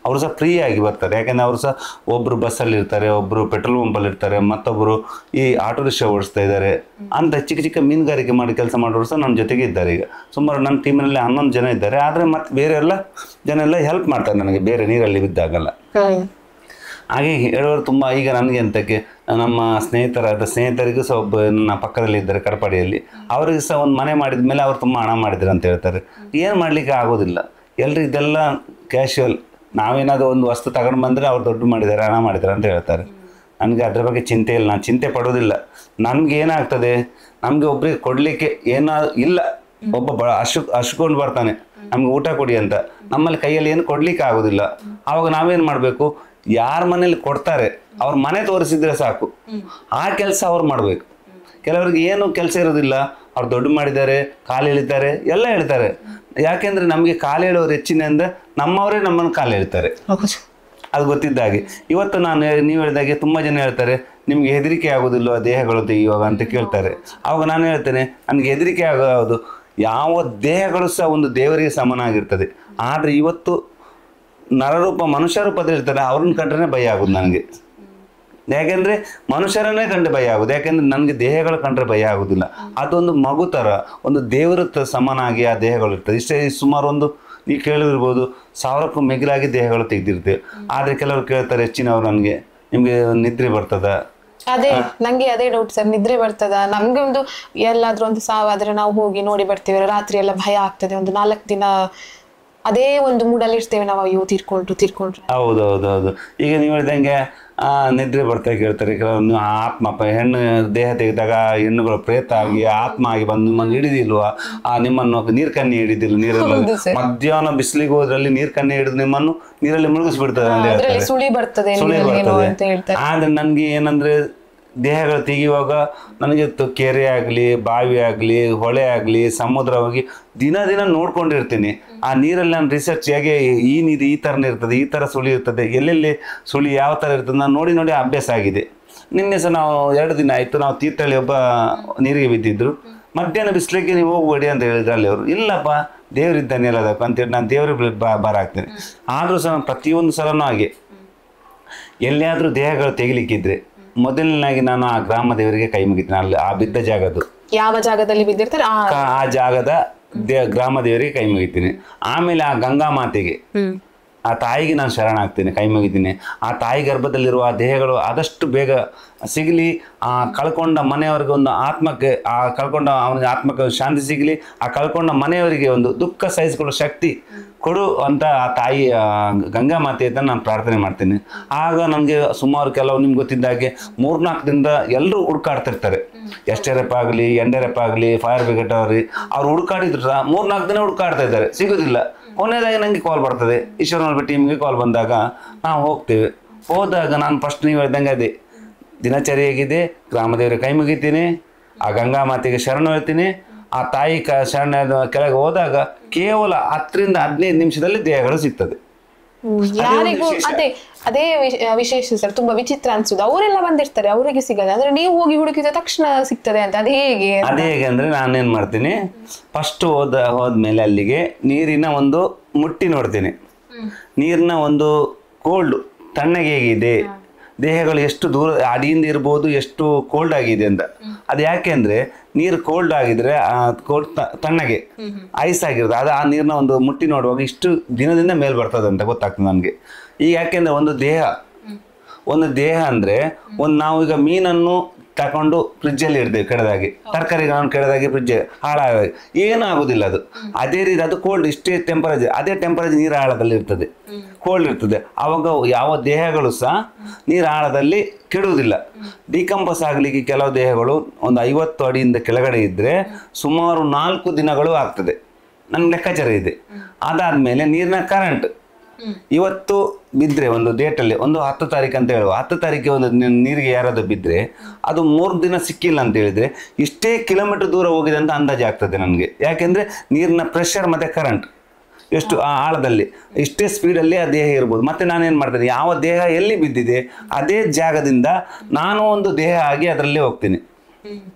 Speaker 2: ಅವರು ಸಹ ಫ್ರೀಯಾಗಿ ಬರ್ತಾರೆ. ಯಾಕೆಂದರೆ ಅವರು ಸಹ ಒಬ್ಬರು ಬಸ್ಸಲ್ಲಿ ಇರ್ತಾರೆ, ಒಬ್ಬರು ಪೆಟ್ರೋಲ್ ಪಂಪಲ್ಲಿ ಇರ್ತಾರೆ, ಮತ್ತೊಬ್ಬರು ಈ ಆಟೋ ರಿಕ್ಷಾ ಓಡಿಸ್ತಾ ಇದ್ದಾರೆ. ಅಂತ ಚಿಕ್ಕ ಮೀನುಗಾರಿಕೆ ಮಾಡಿ ಕೆಲಸ ಮಾಡೋರು ಸಹ ನನ್ನ ಜೊತೆಗೆ ಇದ್ದಾರೆ. ಈಗ ಸುಮಾರು ನನ್ನ ಟೀಮಿನಲ್ಲಿ 11 ಜನ ಇದ್ದಾರೆ. ಆದರೆ ಮತ್ತು ಬೇರೆ ಜನ ಎಲ್ಲ ಹೆಲ್ಪ್ ಮಾಡ್ತಾರೆ ನನಗೆ, ಬೇರೆ ನೀರಲ್ಲಿ ಬಿದ್ದಾಗಲ್ಲ. ಹಾಗೆ ಹೇಳೋರು ತುಂಬ. ಈಗ ನನಗೆ ಅಂತಕ್ಕೆ ನಮ್ಮ ಸ್ನೇಹಿತರಿಗೂ ಸಹ ಒಬ್ಬ ನನ್ನ ಪಕ್ಕದಲ್ಲಿ ಇದ್ದಾರೆ ಕಡಪಾಡಿಯಲ್ಲಿ, ಅವರಿಗೆ ಸಹ ಒಂದು ಮನೆ ಮಾಡಿದ ಮೇಲೆ ಅವ್ರು ತುಂಬ ಹಣ ಮಾಡಿದ್ರು ಅಂತ ಹೇಳ್ತಾರೆ. ಏನು ಮಾಡಲಿಕ್ಕೆ ಆಗೋದಿಲ್ಲ. ಎಲ್ಲರೂ ಇದೆಲ್ಲ ಕ್ಯಾಶುವಲ್. ನಾವೇನಾದರೂ ಒಂದು ವಸ್ತು ತಗೊಂಡು ಬಂದರೆ ಅವ್ರು ದುಡ್ಡು ಮಾಡಿದ್ದಾರೆ, ಹಣ ಮಾಡಿದ್ದಾರೆ ಅಂತ ಹೇಳ್ತಾರೆ. ನನಗೆ ಅದ್ರ ಬಗ್ಗೆ ಚಿಂತೆ ಇಲ್ಲ, ನಾನು ಚಿಂತೆ ಪಡೋದಿಲ್ಲ. ನನಗೆ ಏನಾಗ್ತದೆ, ನಮಗೆ ಒಬ್ಬರಿಗೆ ಕೊಡಲಿಕ್ಕೆ ಇಲ್ಲ, ಒಬ್ಬ ಹಸ್ಕೊಂಡು ಬರ್ತಾನೆ ನಮ್ಗೆ ಊಟ ಕೊಡಿ ಅಂತ, ನಮ್ಮಲ್ಲಿ ಕೈಯಲ್ಲಿ ಏನು ಕೊಡಲಿಕ್ಕೆ ಆಗೋದಿಲ್ಲ. ಆವಾಗ ನಾವೇನು ಮಾಡಬೇಕು, ಯಾರ ಮನೇಲಿ ಕೊಡ್ತಾರೆ ಅವ್ರ ಮನೆ ತೋರಿಸಿದ್ರೆ ಸಾಕು, ಆ ಕೆಲಸ ಅವ್ರು ಮಾಡಬೇಕು. ಕೆಲವರಿಗೆ ಏನು ಕೆಲಸ ಇರೋದಿಲ್ಲ, ಅವ್ರು ದುಡ್ಡು ಮಾಡಿದ್ದಾರೆ, ಕಾಲು ಎಳಿತಾರೆ, ಎಲ್ಲ ಹೇಳ್ತಾರೆ. ಯಾಕೆಂದರೆ ನಮಗೆ ಕಾಲು ಹೇಳೋರು ಹೆಚ್ಚಿನ ಅಂದರೆ ನಮ್ಮವರೇ ನಮ್ಮನ್ನು ಕಾಲು ಹೇಳ್ತಾರೆ, ಅದು ಗೊತ್ತಿದ್ದಾಗೆ. ಇವತ್ತು ನೀವು ಹೇಳಿದಾಗೆ ತುಂಬ ಜನ ಹೇಳ್ತಾರೆ, ನಿಮ್ಗೆ ಹೆದರಿಕೆ ಆಗೋದಿಲ್ಲ ದೇಹಗಳು ತೆಗೆಯುವಾಗ ಅಂತ ಕೇಳ್ತಾರೆ. ಆವಾಗ ನಾನು ಹೇಳ್ತೇನೆ, ನನಗೆ ಹೆದರಿಕೆ ಆಗೋದು ಯಾವ ದೇಹಗಳು ಸಹ ಒಂದು ದೇವರಿಗೆ ಸಮನಾಗಿರ್ತದೆ. ಆದರೆ ಇವತ್ತು ನರರೂಪ ಮನುಷ್ಯ ರೂಪದಲ್ಲಿ ಇರ್ತಾರೆ, ಅವ್ರನ್ನ ಕಂಡ್ರೆ ಭಯ ಆಗೋದು ನನಗೆ. ಯಾಕೆಂದರೆ ಮನುಷ್ಯರನ್ನೇ ಕಂಡು ಭಯ ಆಗೋದು. ಯಾಕೆಂದರೆ ನನಗೆ ದೇಹಗಳು ಕಂಡ್ರೆ ಭಯ ಆಗೋದಿಲ್ಲ. ಅದೊಂದು ಮಗು ಥರ ಒಂದು ದೇವರ ಸಮನಾಗಿ ಆ ದೇಹಗಳು ಇರ್ತದೆ. ಇಷ್ಟೇ ಸುಮಾರು ನೀವು ಕೇಳಿರ್ಬೋದು 1000ಕ್ಕೂ ಮಿಗಿಲಾಗಿ ದೇಹಗಳು ತೆಗೆದಿರ್ತೇವೆ. ಆದರೆ ಕೆಲವರು ಕೇಳ್ತಾರೆ, ಹೆಚ್ಚಿನವರು ನನಗೆ ನಿಮಗೆ ನಿದ್ರೆ ಬರ್ತದ,
Speaker 5: ಅದೇ ನಂಗೆ ಅದೇ ಡೌಟ್ ಸರ್, ನಿದ್ರೆ ಬರ್ತದ? ನಮ್ಗೆ ಒಂದು ಎಲ್ಲಾದ್ರೂ ಒಂದು ಸಾವಾದ್ರೆ ನಾವು ಹೋಗಿ ನೋಡಿ ಬರ್ತೇವೆ, ರಾತ್ರಿ ಎಲ್ಲ ಭಯ ಆಗ್ತದೆ, ಒಂದು 4 ದಿನ ಅದೇ ಒಂದು ಮೂಡಲ್ಲಿ ಇರ್ತೇವೆ ನಾವು, ಅಯ್ಯೋ ತೀರ್ಕೊಂಡ್ರು.
Speaker 2: ಹೌದೌದೌದು. ಈಗ ನೀವು ಹೇಳಿದಂಗೆ ನಿದ್ರೆ ಬರ್ತಾ ಕೇಳ್ತಾರೆ ಕೆಲವೊಂದು ಆತ್ಮ, ಹೆಣ್ಣು ದೇಹ ತೆಗೆದಾಗ ಹೆಣ್ಣುಗಳು ಪ್ರೇತ ಆಗಿ ಆತ್ಮ ಆಗಿ ಬಂದು ನಿಮ್ಮನ್ನು ಹಿಡಿದಿಲ್ವಾ, ನಿಮ್ಮನ್ನು ನೀರ್ ಕನ್ನೆ ಹಿಡಿದಿಲ್ಲ, ನೀರಲ್ಲಿ ಮಧ್ಯಾಹ್ನ ಬಿಸಿಲಿಗೆ ಹೋದ್ರಲ್ಲಿ ನೀರ್ ಕನ್ನೆ ಹಿಡಿದು ನಿಮ್ಮನ್ನು ನೀರಲ್ಲಿ ಮುಳುಗಿಸ್ಬಿಡ್ತದೆ ಅಂತ ಹೇಳ್ತಾರೆ.
Speaker 5: ಸುಳಿ ಬರ್ತದೆ.
Speaker 2: ಆದ್ರೆ ನನ್ಗೆ ಏನಂದ್ರೆ ದೇಹಗಳು ತೆಗೆಯುವಾಗ ನನಗೆ ಕೆರೆ ಆಗಲಿ, ಬಾವಿ ಆಗಲಿ, ಹೊಳೆ ಆಗಲಿ, ಸಮುದ್ರ ಹೋಗಿ ದಿನ ನೋಡ್ಕೊಂಡಿರ್ತೀನಿ. ಆ ನೀರಲ್ಲಿ ನಾನು ರಿಸರ್ಚ್ ಹೇಗೆ ಈ ನೀರು ಈ ಥರನೇ ಇರ್ತದೆ, ಈ ಥರ ಸುಳಿ ಇರ್ತದೆ, ಎಲ್ಲೆಲ್ಲಿ ಸುಳಿ ಯಾವ ಥರ ಇರ್ತದೆ ನಾನು ನೋಡಿ ಅಭ್ಯಾಸ ಆಗಿದೆ. ನಿನ್ನೆ ಸಹ ನಾವು 2 ದಿನ ಆಯಿತು, ನಾವು ತೀರ್ಥಹಳ್ಳಿ ಒಬ್ಬ ನೀರಿಗೆ ಬಿದ್ದಿದ್ರು. ಮಧ್ಯಾಹ್ನ ಬಿಸಿಲಿಗೆ ನೀವು ಹೋಗ್ಬೇಡಿ ಅಂತ ಹೇಳಿದ್ರು ಅಲ್ಲಿ ಅವರು. ಇಲ್ಲಪ್ಪ ದೇವರಿದ್ದಾನೆ ಎಲ್ಲದಕ್ಕೂ ಅಂತೇಳಿ ನಾನು ದೇವ್ರಿಗೆ ಬಾರ ಹಾಕ್ತೇನೆ. ಆದರೂ ಸಹ ಪ್ರತಿಯೊಂದು ಸಲನೂ ಹಾಗೆ ಎಲ್ಲಿಯಾದರೂ ದೇಹಗಳು ತೆಗಿಲಿಕ್ಕಿದ್ರೆ ಮೊದಲನಾಗಿ ನಾನು ಆ ಗ್ರಾಮ ದೇವರಿಗೆ ಕೈ ಮುಗಿತೀನಿ. ಅಲ್ಲಿ ಆ ಬಿದ್ದ ಜಾಗದ್ದು
Speaker 5: ಯಾವ ಜಾಗದಲ್ಲಿ ಬಿದ್ದಿರ್ತಾರೆ
Speaker 2: ಆ ಜಾಗದ ಗ್ರಾಮ ದೇವರಿಗೆ ಕೈ ಮುಗಿತೀನಿ. ಆಮೇಲೆ ಆ ಗಂಗಾ ಮಾತೆಗೆ, ಆ ತಾಯಿಗೆ ನಾನು ಶರಣಾಗ್ತೀನಿ, ಕೈ ಮುಗಿತೀನಿ. ಆ ತಾಯಿ ಗರ್ಭದಲ್ಲಿರುವ ಆ ದೇಹಗಳು ಆದಷ್ಟು ಬೇಗ ಸಿಗಲಿ, ಆ ಕಳ್ಕೊಂಡ ಮನೆಯವರಿಗೆ ಒಂದು ಆತ್ಮಕ್ಕೆ, ಆ ಕಳ್ಕೊಂಡ ಅವನಿಗೆ ಆತ್ಮಕ್ಕೆ ಶಾಂತಿ ಸಿಗಲಿ, ಆ ಕಳ್ಕೊಂಡ ಮನೆಯವರಿಗೆ ಒಂದು ದುಃಖ ಸಹಿಸಿಕೊಳ್ಳೋ ಶಕ್ತಿ ಕೊಡು ಅಂತ ಆ ತಾಯಿ ಗಂಗಾ ಮಾತೆ ಅಂತ ನಾನು ಪ್ರಾರ್ಥನೆ ಮಾಡ್ತೀನಿ. ಆಗ ನನಗೆ ಸುಮಾರು ಕೆಲವು ನಿಮ್ಗೆ ಗೊತ್ತಿದ್ದಾಗೆ 3-4 ದಿನದ ಎಲ್ಲರೂ ಹುಡುಕಾಡ್ತಿರ್ತಾರೆ. ಎಸ್ಟೆರಪ್ಪ ಆಗಲಿ, ಎಂಡರಪ್ಪ ಆಗಲಿ, ಫೈರ್ ಬ್ರಿಗೇಡ್ ಅವ್ರಿ, ಅವ್ರು ಹುಡುಕಾಡಿದ್ರು ಸಹ 3-4 ದಿನ ಹುಡುಕಾಡ್ತಾ ಇದ್ದಾರೆ, ಸಿಗೋದಿಲ್ಲ. ಕೊನೆಯದಾಗಿ ನನಗೆ ಕಾಲ್ ಬರ್ತದೆ, ಈಶ್ವರನ ಟೀಮ್ಗೆ ಕಾಲ್ ಬಂದಾಗ ನಾವು ಹೋಗ್ತೇವೆ. ಹೋದಾಗ ನಾನು ಫಸ್ಟ್ ನೀವು ಹೇಳ್ದಂಗೆ ಅದೇ ದಿನಚರಿ ಹೇಗಿದೆ, ಗ್ರಾಮದೇವರಿಗೆ ಕೈ ಮುಗಿತೀನಿ, ಆ ಗಂಗಾ ಮಾತೆಗೆ ಶರಣ ಹೇಳ್ತೀನಿ. ಆ ತಾಯಿ ಶರಣ ಕೆಳಗೆ ಹೋದಾಗ ಕೇವಲ 10-15 ನಿಮಿಷದಲ್ಲಿ ದೇಹಗಳು ಸಿಗ್ತದೆ.
Speaker 5: ಯಾರಿಗೂ ಅದೇ ವಿಶೇಷ ಸರ್. ತುಂಬಾ ವಿಚಿತ್ರ ಅನ್ಸುದು, ಅವರೆಲ್ಲ ಬಂದಿರ್ತಾರೆ, ಅವರಿಗೆ ಸಿಗಲ್ಲ, ಅಂದ್ರೆ ನೀವು ಹೋಗಿ ಹುಡುಕಿದ ತಕ್ಷಣ ಸಿಗ್ತದೆ ಅಂತ. ಅದೇ ಹೇಗೆ
Speaker 2: ಅಂದ್ರೆ ನಾನೇನ್ ಮಾಡ್ತೀನಿ, ಫಸ್ಟ್ ಹೋದ್ಮೇಲೆ ಅಲ್ಲಿಗೆ ನೀರಿನ ಒಂದು ಮುಟ್ಟಿ ನೋಡ್ತೀನಿ. ನೀರಿನ ಒಂದು ಕೋಲ್ಡ್ ತಣ್ಣಗೆ ಹೇಗಿದೆ, ದೇಹಗಳು ಎಷ್ಟು ದೂರ ಅಡಿಯಿಂದ ಇರ್ಬೋದು, ಎಷ್ಟು ಕೋಲ್ಡ್ ಆಗಿದೆ ಅಂತ. ಅದು ಯಾಕೆ ಅಂದ್ರೆ ನೀರು ಕೋಲ್ಡ್ ಆಗಿದ್ರೆ ಕೋಲ್ಡ್ ತಣ್ಣಗೆ ಐಸ್ ಆಗಿರೋದು, ಅದು ಆ ನೀರನ್ನ ಒಂದು ಮುಟ್ಟಿ ನೋಡುವಾಗ ಇಷ್ಟು ದಿನದಿಂದ ಮೇಲ್ ಬರ್ತದೆ ಅಂತ ಗೊತ್ತಾಗ್ತದೆ ನನಗೆ. ಈಗ ಯಾಕೆಂದ್ರೆ ಒಂದು ದೇಹ ಅಂದ್ರೆ ನಾವು ಈಗ ಮೀನನ್ನು ತಕೊಂಡು ಫ್ರಿಜ್ಜಲ್ಲಿ ಇಡ್ತೇವೆ ಕೆಡದಾಗಿ, ತರಕಾರಿಗಳನ್ನು ಕೆಡದಾಗಿ ಫ್ರಿಜ್ ಹಾಳಾಗಿ ಏನೂ ಆಗೋದಿಲ್ಲ ಅದು. ಅದೇ ರೀತಿ ಅದು ಕೋಲ್ಡ್, ಇಷ್ಟೇ ಟೆಂಪರೇಚರ್, ಅದೇ ಟೆಂಪರೇಚರ್ ನೀರು ಆಳದಲ್ಲಿ ಇರ್ತದೆ, ಕೋಲ್ಡ್ ಇರ್ತದೆ. ಆವಾಗ ಯಾವ ದೇಹಗಳು ಸಹ ನೀರು ಆಳದಲ್ಲಿ ಕೆಡುವುದಿಲ್ಲ. ಡಿಕಂಪೋಸ್ ಆಗಲಿಕ್ಕೆ ಕೆಲವು ದೇಹಗಳು ಒಂದು 50 ಅಡಿಯಿಂದ ಕೆಳಗಡೆ ಇದ್ದರೆ ಸುಮಾರು 4 ದಿನಗಳು ಆಗ್ತದೆ, ನನ್ನ ಲೆಕ್ಕಾಚಾರ ಇದೆ. ಅದಾದಮೇಲೆ ನೀರಿನ ಕರೆಂಟ್ ಇವತ್ತು ಬಿದ್ದರೆ ಒಂದು ಡೇಟಲ್ಲಿ ಒಂದು 10 ತಾರೀಕು ಅಂತ ಹೇಳುವ, 10 ತಾರೀಕಿಗೆ ಒಂದು ನೀರಿಗೆ ಯಾರಾದರೂ ಬಿದ್ದರೆ ಅದು 3 ದಿನ ಸಿಕ್ಕಿಲ್ಲ ಅಂತ ಹೇಳಿದರೆ ಇಷ್ಟೇ ಕಿಲೋಮೀಟರ್ ದೂರ ಹೋಗಿದೆ ಅಂತ ಅಂದಾಜು ಆಗ್ತದೆ ನನಗೆ. ಯಾಕೆಂದರೆ ನೀರಿನ ಪ್ರೆಷರ್ ಮತ್ತು ಕರೆಂಟ್ ಎಷ್ಟು ಆ ಆಳದಲ್ಲಿ ಇಷ್ಟೇ ಸ್ಪೀಡಲ್ಲಿ ಆ ದೇಹ ಇರ್ಬೋದು. ಮತ್ತು ನಾನೇನು ಮಾಡ್ತೇನೆ, ಯಾವ ದೇಹ ಎಲ್ಲಿ ಬಿದ್ದಿದೆ ಅದೇ ಜಾಗದಿಂದ ನಾನು ಒಂದು ದೇಹ ಆಗಿ ಅದರಲ್ಲೇ ಹೋಗ್ತೀನಿ.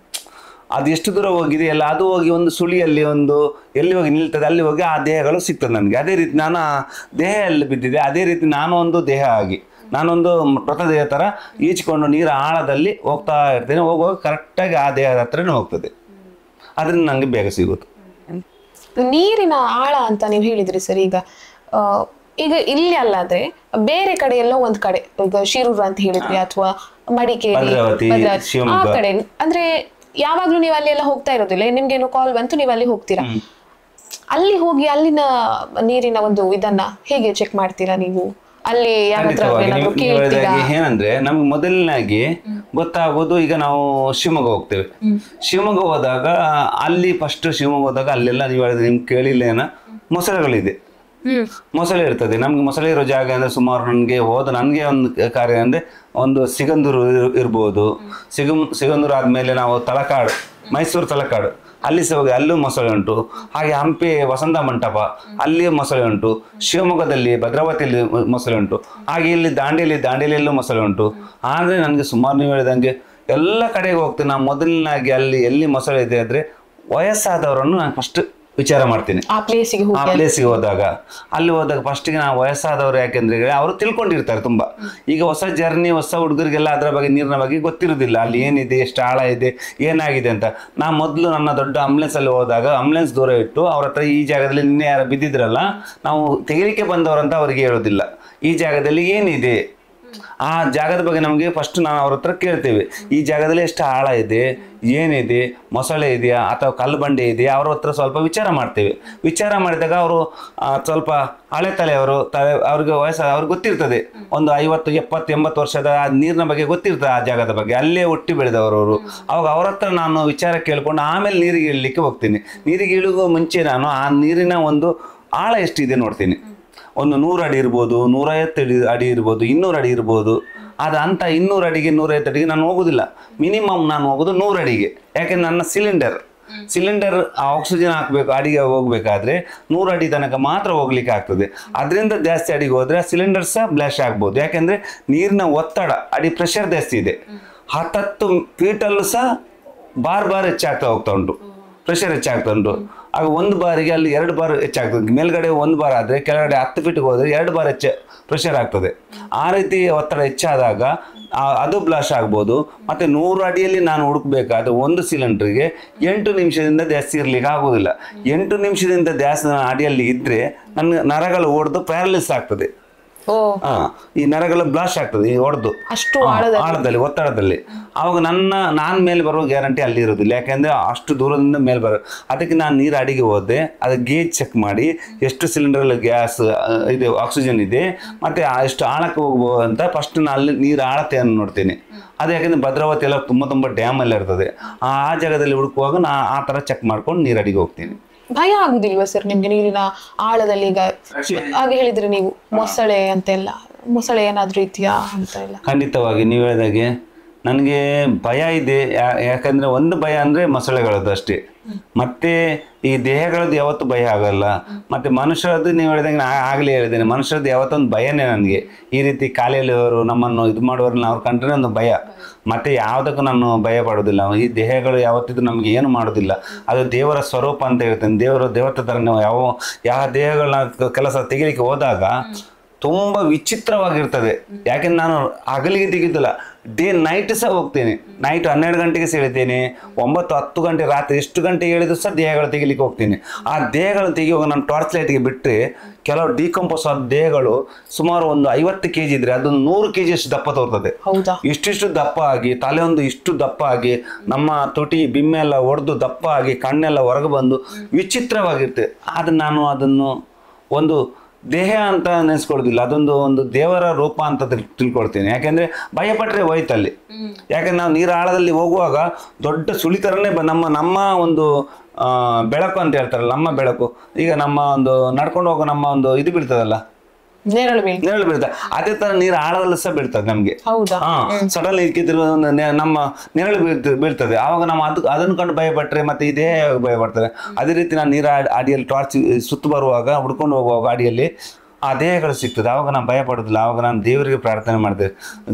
Speaker 2: ಅದು ಎಷ್ಟು ದೂರ ಹೋಗಿದೆ ಅಲ್ಲ, ಅದು ಹೋಗಿ ಒಂದು ಸುಳಿಯಲ್ಲಿ ಒಂದು ಎಲ್ಲಿ ಹೋಗಿ ನಿಲ್ತದೆ ಅಲ್ಲಿ ಹೋಗಿ ಆ ದೇಹಗಳು ಸಿಗ್ತದೆ ನನಗೆ. ಅದೇ ರೀತಿ ನಾನು ಆ ದೇಹ ಎಲ್ಲಿ ಬಿದ್ದಿದೆ ಅದೇ ರೀತಿ ನಾನು ಒಂದು ದೇಹ ಆಗಿ, ನಾನೊಂದು ಮೃತದೇಹ ಥರ ಈಚಿಕೊಂಡು ನೀರ ಆಳದಲ್ಲಿ ಹೋಗ್ತಾ ಇರ್ತೇನೆ. ಹೋಗುವಾಗ ಕರೆಕ್ಟಾಗಿ ಆ ದೇಹದ ಹತ್ರನೇ ಹೋಗ್ತದೆ, ಅದರಿಂದ ನನಗೆ ಬೇಗ ಸಿಗುತ್ತೆ.
Speaker 5: ನೀರಿನ ಆಳ ಅಂತ ನೀವು ಹೇಳಿದ್ರಿ ಸರ್. ಈಗ ಇಲ್ಲಿ ಅಲ್ಲದೆ ಬೇರೆ ಕಡೆ ಎಲ್ಲೋ ಒಂದ್ ಕಡೆ, ಈಗ ಶಿರೂರು ಅಂತ ಹೇಳಿದ್ರಿ, ಅಥವಾ ಮಡಿಕೇರಿ, ಆ ಕಡೆ ಅಂದ್ರೆ ಯಾವಾಗ್ಲೂ ನೀವು ಅಲ್ಲಿ ಎಲ್ಲ ಹೋಗ್ತಾ ಇರೋದಿಲ್ಲ, ನಿಮ್ಗೇನು ಕಾಲ್ ಬಂತು ನೀವು ಅಲ್ಲಿ ಹೋಗ್ತೀರಾ, ಅಲ್ಲಿ ಹೋಗಿ ಅಲ್ಲಿನ ನೀರಿನ ಒಂದು ಇದನ್ನ ಹೇಗೆ ಚೆಕ್ ಮಾಡ್ತೀರಾ ನೀವು? ಅಲ್ಲಿ
Speaker 2: ಏನಂದ್ರೆ ನಮ್ಗೆ ಮೊದಲನಾಗಿ ಗೊತ್ತಾಗೋದು, ಈಗ ನಾವು ಶಿವಮೊಗ್ಗ ಹೋಗ್ತೇವೆ. ಶಿವಮೊಗ್ಗ ಹೋದಾಗ ಅಲ್ಲಿ ಫಸ್ಟ್ ಶಿವಮೊಗ್ಗ ಹೋದಾಗ ಅಲ್ಲೆಲ್ಲ ನೀವು ಹೇಳಿದ್ರೆ ನಿಮ್ಗೆ ಕೇಳಿಲ್ಲ, ಮೊಸಳೆಗಳಿದೆ, ಮೊಸಳೆ ಇರ್ತದೆ. ನಮ್ಗೆ ಮೊಸಳೆ ಇರೋ ಜಾಗ ಅಂದ್ರೆ ಸುಮಾರು ನನಗೆ ಒಂದು ಕಾರ್ಯ ಅಂದ್ರೆ ಒಂದು ಸಿಗಂದೂರು ಇರ್ಬೋದು. ಸಿಗಂದೂರು ಆದ್ಮೇಲೆ ನಾವು ತಲಕಾಡು, ಮೈಸೂರು ತಲಕಾಡು, ಅಲ್ಲಿ ಸಹ ಹೋಗಿ ಅಲ್ಲೂ ಮೊಸಳೆ ಉಂಟು. ಹಾಗೆ ಹಂಪಿ ವಸಂತ ಮಂಟಪ, ಅಲ್ಲಿ ಮೊಸಳೆ ಉಂಟು. ಶಿವಮೊಗ್ಗದಲ್ಲಿ ಭದ್ರಾವತಿಯಲ್ಲಿ ಮೊಸಳೆ ಉಂಟು. ಹಾಗೆ ಇಲ್ಲಿ ದಾಂಡೇಲಿಯಲ್ಲೂ ಮೊಸಳೆ ಉಂಟು. ಆದರೆ ನನಗೆ ಸುಮಾರು ನೀವು ಹೇಳಿದಂಗೆ ಎಲ್ಲ ಕಡೆಗೆ ಹೋಗ್ತೀನಿ. ನಾನು ಮೊದಲನಾಗಿ ಅಲ್ಲಿ ಎಲ್ಲಿ ಮೊಸಳೆ ಇದೆ ಅಂದರೆ ವಯಸ್ಸಾದವರನ್ನು ನಾನು ಫಸ್ಟ್ ವಿಚಾರ ಮಾಡ್ತೀನಿ.
Speaker 5: ಆ ಪ್ಲೇಸಿಗೆ
Speaker 2: ಹೋದಾಗ ಫಸ್ಟಿಗೆ ನಾವು ವಯಸ್ಸಾದವರು, ಯಾಕೆಂದ್ರೆ ಅವರು ತಿಳ್ಕೊಂಡಿರ್ತಾರೆ ತುಂಬ. ಈಗ ಹೊಸ ಜರ್ನಿ, ಹೊಸ ಹುಡುಗರಿಗೆಲ್ಲ ಅದರ ಬಗ್ಗೆ, ನೀರಿನ ಬಗ್ಗೆ ಗೊತ್ತಿರೋದಿಲ್ಲ, ಅಲ್ಲಿ ಏನಿದೆ, ಎಷ್ಟು ಆಳ ಇದೆ, ಏನಾಗಿದೆ ಅಂತ. ನಾನು ಮೊದಲು ನನ್ನ ದೊಡ್ಡ ಆಂಬುಲೆನ್ಸಲ್ಲಿ ಹೋದಾಗ ಆಂಬುಲೆನ್ಸ್ ದೂರ ಇಟ್ಟು ಅವ್ರ ಹತ್ರ ಈ ಜಾಗದಲ್ಲಿ ನಿನ್ನೆ ಯಾರು ಬಿದ್ದಿದ್ರಲ್ಲ, ನಾವು ತೆಗಿಲಿಕ್ಕೆ ಬಂದವರಂತ ಅವರಿಗೆ ಹೇಳೋದಿಲ್ಲ, ಈ ಜಾಗದಲ್ಲಿ ಏನಿದೆ ಆ ಜಾಗದ ಬಗ್ಗೆ ನಮಗೆ ಫಸ್ಟ್ ನಾವು ಅವ್ರ ಹತ್ರ ಕೇಳ್ತೇವೆ, ಈ ಜಾಗದಲ್ಲಿ ಎಷ್ಟು ಆಳ ಇದೆ, ಏನಿದೆ, ಮೊಸಳೆ ಇದೆಯಾ ಅಥವಾ ಕಲ್ಲು ಬಂಡೆ ಇದೆಯಾ, ಅವ್ರ ಹತ್ರ ಸ್ವಲ್ಪ ವಿಚಾರ ಮಾಡ್ತೇವೆ. ವಿಚಾರ ಮಾಡಿದಾಗ ಅವರು ಸ್ವಲ್ಪ ಹಳೆ ತಲೆಯವರು ಅವ್ರಿಗೆ ಅವ್ರಿಗೆ ಗೊತ್ತಿರ್ತದೆ, ಒಂದು 50, 70, 80 ವರ್ಷದ ನೀರಿನ ಬಗ್ಗೆ ಗೊತ್ತಿರ್ತದೆ, ಆ ಜಾಗದ ಬಗ್ಗೆ, ಅಲ್ಲೇ ಹುಟ್ಟಿ ಬೆಳೆದವರು. ಅವಾಗ ಅವ್ರ ಹತ್ರ ನಾನು ವಿಚಾರ ಕೇಳ್ಕೊಂಡು ಆಮೇಲೆ ನೀರಿಗೆ ಇಳಲಿಕ್ಕೆ ಹೋಗ್ತೀನಿ. ನೀರಿಗೆ ಇಳಿಗೋ ಮುಂಚೆ ನಾನು ಆ ನೀರಿನ ಒಂದು ಆಳ ಎಷ್ಟಿದೆ ನೋಡ್ತೀನಿ. ಒಂದು 100 ಅಡಿ ಇರ್ಬೋದು, 150 ಅಡಿ ಇರ್ಬೋದು, 200 ಅಡಿ ಇರ್ಬೋದು. ಅದು ಅಂತ 200 ಅಡಿಗೆ 150 ಅಡಿಗೆ ನಾನು ಹೋಗೋದಿಲ್ಲ. ಮಿನಿಮಮ್ ನಾನು ಹೋಗೋದು 100 ಅಡಿಗೆ. ಯಾಕೆಂದ್ರೆ ನನ್ನ ಸಿಲಿಂಡರ್ ಆಕ್ಸಿಜನ್ ಹಾಕಬೇಕು, ಅಡಿಗೆ ಹೋಗ್ಬೇಕಾದ್ರೆ 100 ಅಡಿ ತನಕ ಮಾತ್ರ ಹೋಗ್ಲಿಕ್ಕೆ ಆಗ್ತದೆ. ಅದರಿಂದ ಜಾಸ್ತಿ ಅಡಿಗೆ ಹೋದ್ರೆ ಸಿಲಿಂಡರ್ ಸಹ ಬ್ಲಾಸ್ಟ್ ಆಗ್ಬೋದು. ಯಾಕೆಂದ್ರೆ ನೀರಿನ ಒತ್ತಡ, ಅಡಿ ಪ್ರೆಷರ್ ಜಾಸ್ತಿ ಇದೆ. 10 ಫೀಟಲ್ಲೂ ಸಹ ಬಾರ್ ಹೆಚ್ಚಾಗ್ತಾ ಹೋಗ್ತಾ ಉಂಟು, ಪ್ರೆಷರ್ ಹೆಚ್ಚಾಗ್ತಾ ಉಂಟು. ಆಗ 1 ಬಾರಿಗೆ ಅಲ್ಲಿ 2 ಬಾರ್ ಹೆಚ್ಚಾಗ್ತದೆ. ಮೇಲ್ಗಡೆ 1 ಬಾರ್ ಆದರೆ ಕೆಳಗಡೆ 10 ಫೀಟ್ಗೆ ಹೋದರೆ 2 ಬಾರ್ ಪ್ರೆಷರ್ ಆಗ್ತದೆ. ಆ ರೀತಿ ಒತ್ತಡ ಹೆಚ್ಚಾದಾಗ ಅದು ಬ್ಲಾಸ್ಟ್ ಆಗ್ಬೋದು. ಮತ್ತು 100 ಅಡಿಯಲ್ಲಿ ನಾನು ಹುಡುಕ್ಬೇಕಾದ್ರೆ ಒಂದು ಸಿಲಿಂಡ್ರಿಗೆ 8 ನಿಮಿಷದಿಂದ ಜಾಸ್ತಿ ಇರಲಿಕ್ಕೆ ಆಗೋದಿಲ್ಲ. 8 ನಿಮಿಷದಿಂದ ಜಾಸ್ತಿ ಅಡಿಯಲ್ಲಿ ಇದ್ದರೆ ನನ್ನ ನರಗಳು ಒಡೆದು ಪ್ಯಾರಲಿಸ್ ಆಗ್ತದೆ. ಈ ನರಗಳು ಬ್ಲಾಸ್ಟ್ ಆಗ್ತದೆ ಈ ಹೊಡೆದು
Speaker 5: ಅಷ್ಟು
Speaker 2: ಆಳದಲ್ಲಿ, ಒತ್ತಡದಲ್ಲಿ. ಆವಾಗ ನಾನು ಮೇಲೆ ಬರುವ ಗ್ಯಾರಂಟಿ ಅಲ್ಲಿ ಇರೋದಿಲ್ಲ. ಯಾಕೆಂದ್ರೆ ಅಷ್ಟು ದೂರದಿಂದ ಮೇಲೆ ಬರೋದು. ಅದಕ್ಕೆ ನಾನು ನೀರು ಅಡಿಗೆ ಹೋದೆ, ಅದು ಗೇಜ್ ಚೆಕ್ ಮಾಡಿ ಎಷ್ಟು ಸಿಲಿಂಡರ್ ಗ್ಯಾಸ್ ಇದೆ, ಆಕ್ಸಿಜನ್ ಇದೆ, ಮತ್ತೆ ಎಷ್ಟು ಆಳಕ್ಕೆ ಹೋಗ್ಬೋದು ಅಂತ ಫಸ್ಟ್ ನಾನು ಅಲ್ಲಿ ನೀರು ಆಳತೆಯನ್ನು ನೋಡ್ತೀನಿ. ಅದು ಯಾಕೆಂದ್ರೆ ಭದ್ರಾವತಿ ಎಲ್ಲ ತುಂಬ ಡ್ಯಾಮ್ ಎಲ್ಲ ಇರ್ತದೆ. ಆ ಜಾಗದಲ್ಲಿ ಹುಡುಕುವಾಗ ನಾನು ಆ ಥರ ಚೆಕ್ ಮಾಡ್ಕೊಂಡು ನೀರು ಅಡಿಗೆ ಹೋಗ್ತೀನಿ.
Speaker 5: ಭಯ ಆಗುದಿಲ್ವಾ ಸರ್ ನಿಮ್ಗೆ ನೀರಿನ ಆಳದಲ್ಲಿ? ಈಗ ಹಾಗೆ ಹೇಳಿದ್ರೆ ನೀವು ಮೊಸಳೆ ಅಂತೆಲ್ಲ, ಮೊಸಳೆ ಏನಾದ್ರೂ ಇದೆಯಾ ಅಂತ ಎಲ್ಲ?
Speaker 2: ಖಂಡಿತವಾಗಿ ನೀವು ಹೇಳಿದಾಗೆ ನನಗೆ ಭಯ ಇದೆ. ಯಾಕಂದ್ರೆ ಒಂದು ಭಯ ಅಂದರೆ ಮೊಸಳೆಗಳದ್ದು ಅಷ್ಟೇ. ಮತ್ತೆ ಈ ದೇಹಗಳದ್ದು ಯಾವತ್ತೂ ಭಯ ಆಗಲ್ಲ. ಮತ್ತು ಮನುಷ್ಯರದ್ದು ನೀವು ಹೇಳಿದಂಗೆ ಆಗಲೇ ಹೇಳಿದ್ದೇನೆ, ಮನುಷ್ಯರದ್ದು ಯಾವತ್ತೊಂದು ಭಯನೇ ನನಗೆ. ಈ ರೀತಿ ಕಾಲೆಯಲ್ಲಿ ಅವರು ನಮ್ಮನ್ನು ಇದು ಮಾಡುವವ್ರನ್ನ ಅವ್ರು ಕಂಡ್ರೆ ಒಂದು ಭಯ. ಮತ್ತು ಯಾವುದಕ್ಕೂ ನಾನು ಭಯ ಪಡೋದಿಲ್ಲ. ಈ ದೇಹಗಳು ಯಾವತ್ತಿದ್ದು ನಮಗೆ ಏನು ಮಾಡೋದಿಲ್ಲ. ಅದು ದೇವರ ಸ್ವರೂಪ ಅಂತ ಹೇಳ್ತೇನೆ. ದೇವತೆ ಥರ ನಾವು ಯಾವ ದೇಹಗಳನ್ನ ಕೆಲಸ ತೆಗಿಲಿಕ್ಕೆ ಹೋದಾಗ ತುಂಬ ವಿಚಿತ್ರವಾಗಿರ್ತದೆ. ಯಾಕೆಂದ್ರೆ ನಾನು ಹಗಲಿಗೆ ತೆಗಿದಿಲ್ಲ, ಡೇ ನೈಟ್ ಸಹ ಹೋಗ್ತೇನೆ. ನೈಟ್ 12 ಗಂಟೆಗೆ ಸಹ ಹೇಳ್ತೇನೆ, 9, 10 ಗಂಟೆ ರಾತ್ರಿ ಎಷ್ಟು ಗಂಟೆ ಹೇಳಿದ್ರು ಸಹ ದೇಹಗಳು ತೆಗಿಲಿಕ್ಕೆ ಹೋಗ್ತೀನಿ. ಆ ದೇಹಗಳು ತೆಗಿಯುವಾಗ ನಾನು ಟಾರ್ಚ್ ಲೈಟ್ಗೆ ಬಿಟ್ಟರೆ ಕೆಲವು ಡಿಕಂಪೋಸ್ ಆದ ದೇಹಗಳು ಸುಮಾರು ಒಂದು 50 kg ಇದ್ರೆ ಅದೊಂದು 100 kg ಅಷ್ಟು ದಪ್ಪ ತೋರ್ತದೆ. ಇಷ್ಟಿಷ್ಟು ದಪ್ಪ ಆಗಿ, ತಲೆ ಒಂದು ಇಷ್ಟು ದಪ್ಪ ಆಗಿ, ನಮ್ಮ ತುಟಿ ಬಿಮ್ಮೆಲ್ಲ ಒಡೆದು ದಪ್ಪ ಆಗಿ, ಕಣ್ಣೆಲ್ಲ ಹೊರಗೆ ಬಂದು ವಿಚಿತ್ರವಾಗಿರ್ತದೆ. ಆದರೆ ನಾನು ಅದನ್ನು ಒಂದು ದೇಹ ಅಂತ ನೆನೆಸ್ಕೊಳ್ಳೋದಿಲ್ಲ, ಒಂದು ದೇವರ ರೂಪ ಅಂತ ತಿಳ್ಕೊಳ್ತೀನಿ. ಯಾಕೆಂದ್ರೆ ಭಯಪಟ್ಟರೆ ಹೋಯ್ತಲ್ಲಿ. ಯಾಕಂದ್ರೆ ನಾವು ನೀರು ಆಳದಲ್ಲಿ ಹೋಗುವಾಗ ದೊಡ್ಡ ಸುಳಿತರನೇ ನಮ್ಮ ಒಂದು ಬೆಳಕು ಅಂತ ಹೇಳ್ತಾರಲ್ಲ, ನಮ್ಮ ಬೆಳಕು. ಈಗ ನಮ್ಮ ಒಂದು ನಡ್ಕೊಂಡು ಹೋಗೋ ನಮ್ಮ ಒಂದು ಇದು ಬೀಳ್ತದಲ್ಲ, ನೆರಳು ಬೀಳ್ತದೆ. ಅದೇ ತರ ನೀರು ಆಳದಲ್ಲಿ ಸಹ ಬೀಳ್ತದೆ ನಮ್ಗೆ. ಸಡನ್ ಇಕ್ಕಿದ್ರು ನಮ್ಮ ನೆರಳು ಬೀಳ್ತದೆ. ಆವಾಗ ನಾವು ಅದನ್ನು ಕಂಡು ಭಯಪಟ್ಟರೆ ಮತ್ತೆ ಇದೇ ಭಯಪಡ್ತಾರೆ. ಅದೇ ರೀತಿ ನಾನು ನೀರು ಅಡಿಯಲ್ಲಿ ಟಾರ್ಚ್ ಸುತ್ತು ಬರುವಾಗ ಹುಡ್ಕೊಂಡು ಹೋಗುವಾಗ ಅಡಿಯಲ್ಲಿ ಆ ದೇಹಗಳು ಸಿಗ್ತದೆ. ಆವಾಗ ನಾನು ಭಯ ಪಡೋದಿಲ್ಲ. ಆವಾಗ ನಾನು ದೇವರಿಗೆ ಪ್ರಾರ್ಥನೆ ಮಾಡ್ತೇವೆ,